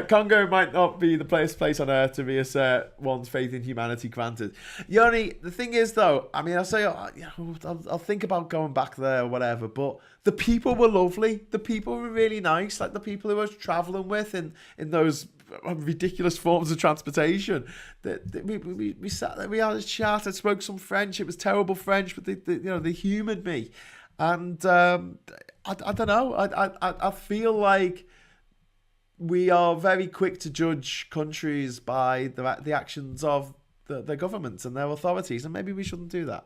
Congo might not be the place on earth to reassert one's faith in humanity, granted. Yoni, the thing is, though, I mean, I'll think about going back there or whatever, but the people were lovely. The people were really nice, like the people who I was traveling with in those ridiculous forms of transportation. We sat there, we had a chat. I spoke some French. It was terrible French, but they humoured me, and I don't know. I feel like we are very quick to judge countries by the actions of the governments and their authorities, and maybe we shouldn't do that.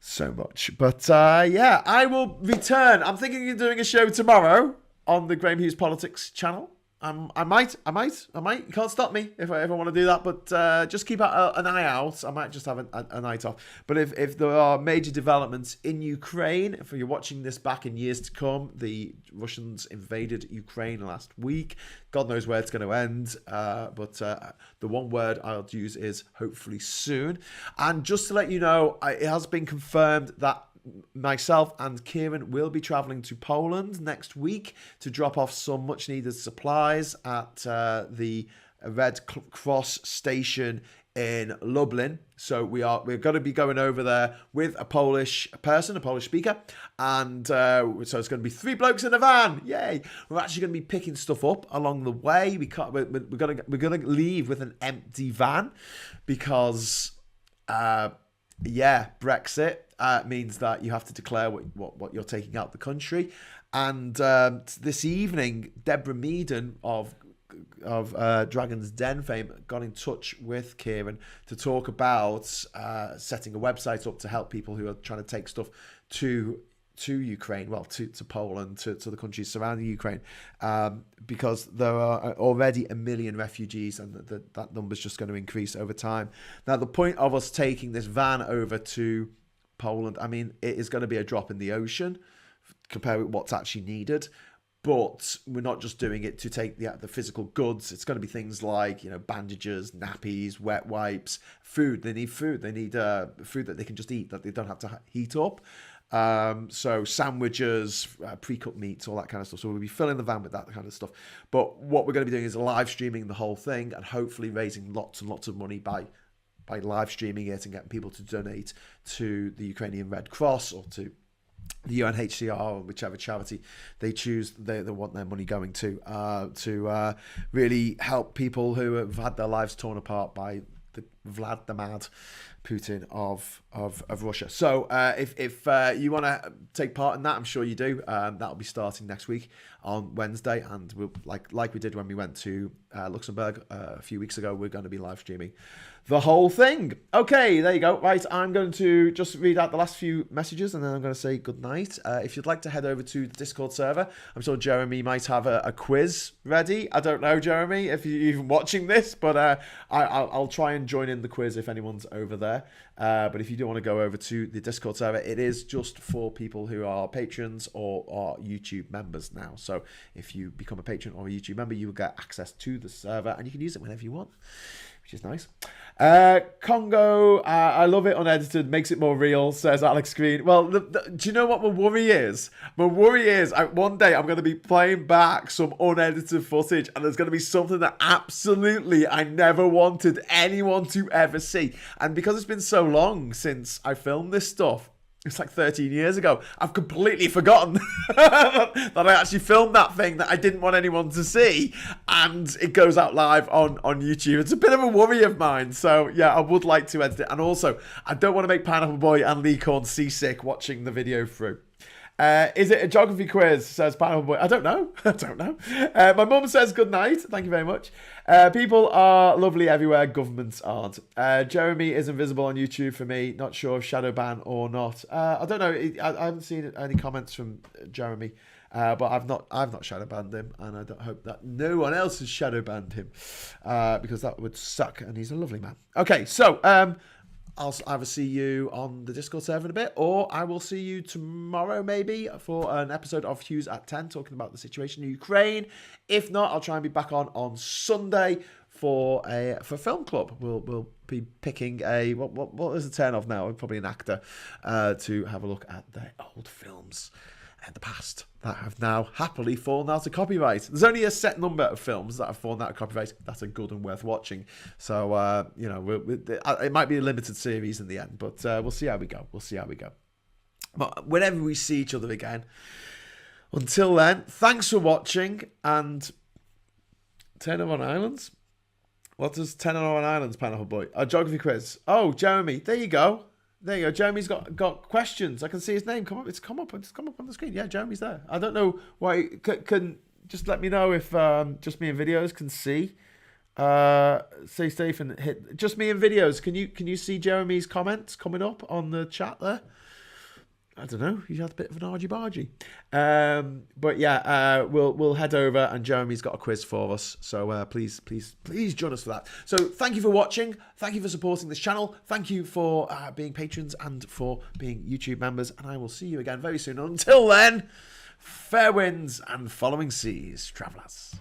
So much. But yeah, I will return. I'm thinking of doing a show tomorrow on the Graham Hughes Politics channel. I might. You can't stop me if I want to do that, but just keep an eye out. I might just have a night off. But if there are major developments in Ukraine, if you're watching this back in years to come, the Russians invaded Ukraine last week. God knows where it's going to end. But the one word I'll use is hopefully soon. And just to let you know, it has been confirmed that myself and Kieran will be travelling to Poland next week to drop off some much needed supplies at the Red Cross station in Lublin. So we're going to be going over there with a Polish speaker, and so it's going to be 3 blokes in a van. Yay! We're actually going to be picking stuff up along the way. We're going to leave with an empty van because Brexit means that you have to declare what you're taking out of the country. And this evening, Deborah Meaden of Dragon's Den fame got in touch with Kieran to talk about setting a website up to help people who are trying to take stuff to Ukraine, to Poland, to the countries surrounding Ukraine, because there are already 1 million refugees, and that number's just going to increase over time. Now, the point of us taking this van over to Poland, I mean, it is going to be a drop in the ocean compared with what's actually needed. But we're not just doing it to take the physical goods. It's going to be things like, bandages, nappies, wet wipes, food. They need food. They need food that they can just eat, that they don't have to heat up. So sandwiches, pre-cooked meats, all that kind of stuff. So we'll be filling the van with that kind of stuff. But what we're going to be doing is live streaming the whole thing and hopefully raising lots and lots of money by live streaming it and getting people to donate to the Ukrainian Red Cross or to the UNHCR or whichever charity they choose, they want their money going to really help people who have had their lives torn apart by the Vlad the Mad Putin of Russia. So if you want to take part in that, I'm sure you do. That'll be starting next week on Wednesday, and we'll like we did when we went to Luxembourg a few weeks ago. We're going to be live streaming the whole thing. Okay, there you go. Right, I'm going to just read out the last few messages and then I'm going to say good night. If you'd like to head over to the Discord server, I'm sure Jeremy might have a quiz ready. I don't know, Jeremy, if you're even watching this, but I'll try and join in the quiz if anyone's over there. But if you do want to go over to the Discord server, it is just for people who are patrons or are YouTube members now. So if you become a patron or a YouTube member, you will get access to the server and you can use it whenever you want, which is nice. Congo, I love it unedited, makes it more real, says Alex Green. Well, do you know what my worry is? My worry is one day I'm going to be playing back some unedited footage and there's going to be something that absolutely I never wanted anyone to ever see. And because it's been so long since I filmed this stuff, it's like 13 years ago, I've completely forgotten that I actually filmed that thing that I didn't want anyone to see, and it goes out live on YouTube. It's a bit of a worry of mine, so yeah, I would like to edit it. And also, I don't want to make Pineapple Boy and Lee Corn seasick watching the video through. Is it a geography quiz, says Pineapple Boy? I don't know. My mum says good night. Thank you very much. People are lovely everywhere. Governments aren't. Jeremy is invisible on YouTube for me. Not sure if shadow ban or not. I don't know. I haven't seen any comments from Jeremy. But I've not shadow banned him, and I don't hope that no one else has shadow banned him, because that would suck. And he's a lovely man. Okay, so I'll either see you on the Discord server in a bit, or I will see you tomorrow maybe for an episode of Hughes at 10 talking about the situation in Ukraine. If not, I'll try and be back on Sunday for film club. We'll be picking a what is the turn of now? Probably an actor to have a look at their old films in the past that have now happily fallen out of copyright. There's only a set number of films that have fallen out of copyright that are good and worth watching. So it might be a limited series in the end, but we'll see how we go. But whenever we see each other again, until then, thanks for watching, and 10 on Islands? What does 10 on Islands, Pineapple Boy? A geography quiz. Oh, Jeremy, there you go. Jeremy's got questions. I can see his name come up. It's come up on the screen. Yeah, Jeremy's there. I don't know why. Can just let me know if Just Me in Videos can see. Stay safe and hit Just Me in Videos. Can you see Jeremy's comments coming up on the chat there? I don't know. He's had a bit of an argy-bargy. But yeah, we'll head over, and Jeremy's got a quiz for us. So please join us for that. So thank you for watching. Thank you for supporting this channel. Thank you for being patrons and for being YouTube members. And I will see you again very soon. Until then, fair winds and following seas, travellers.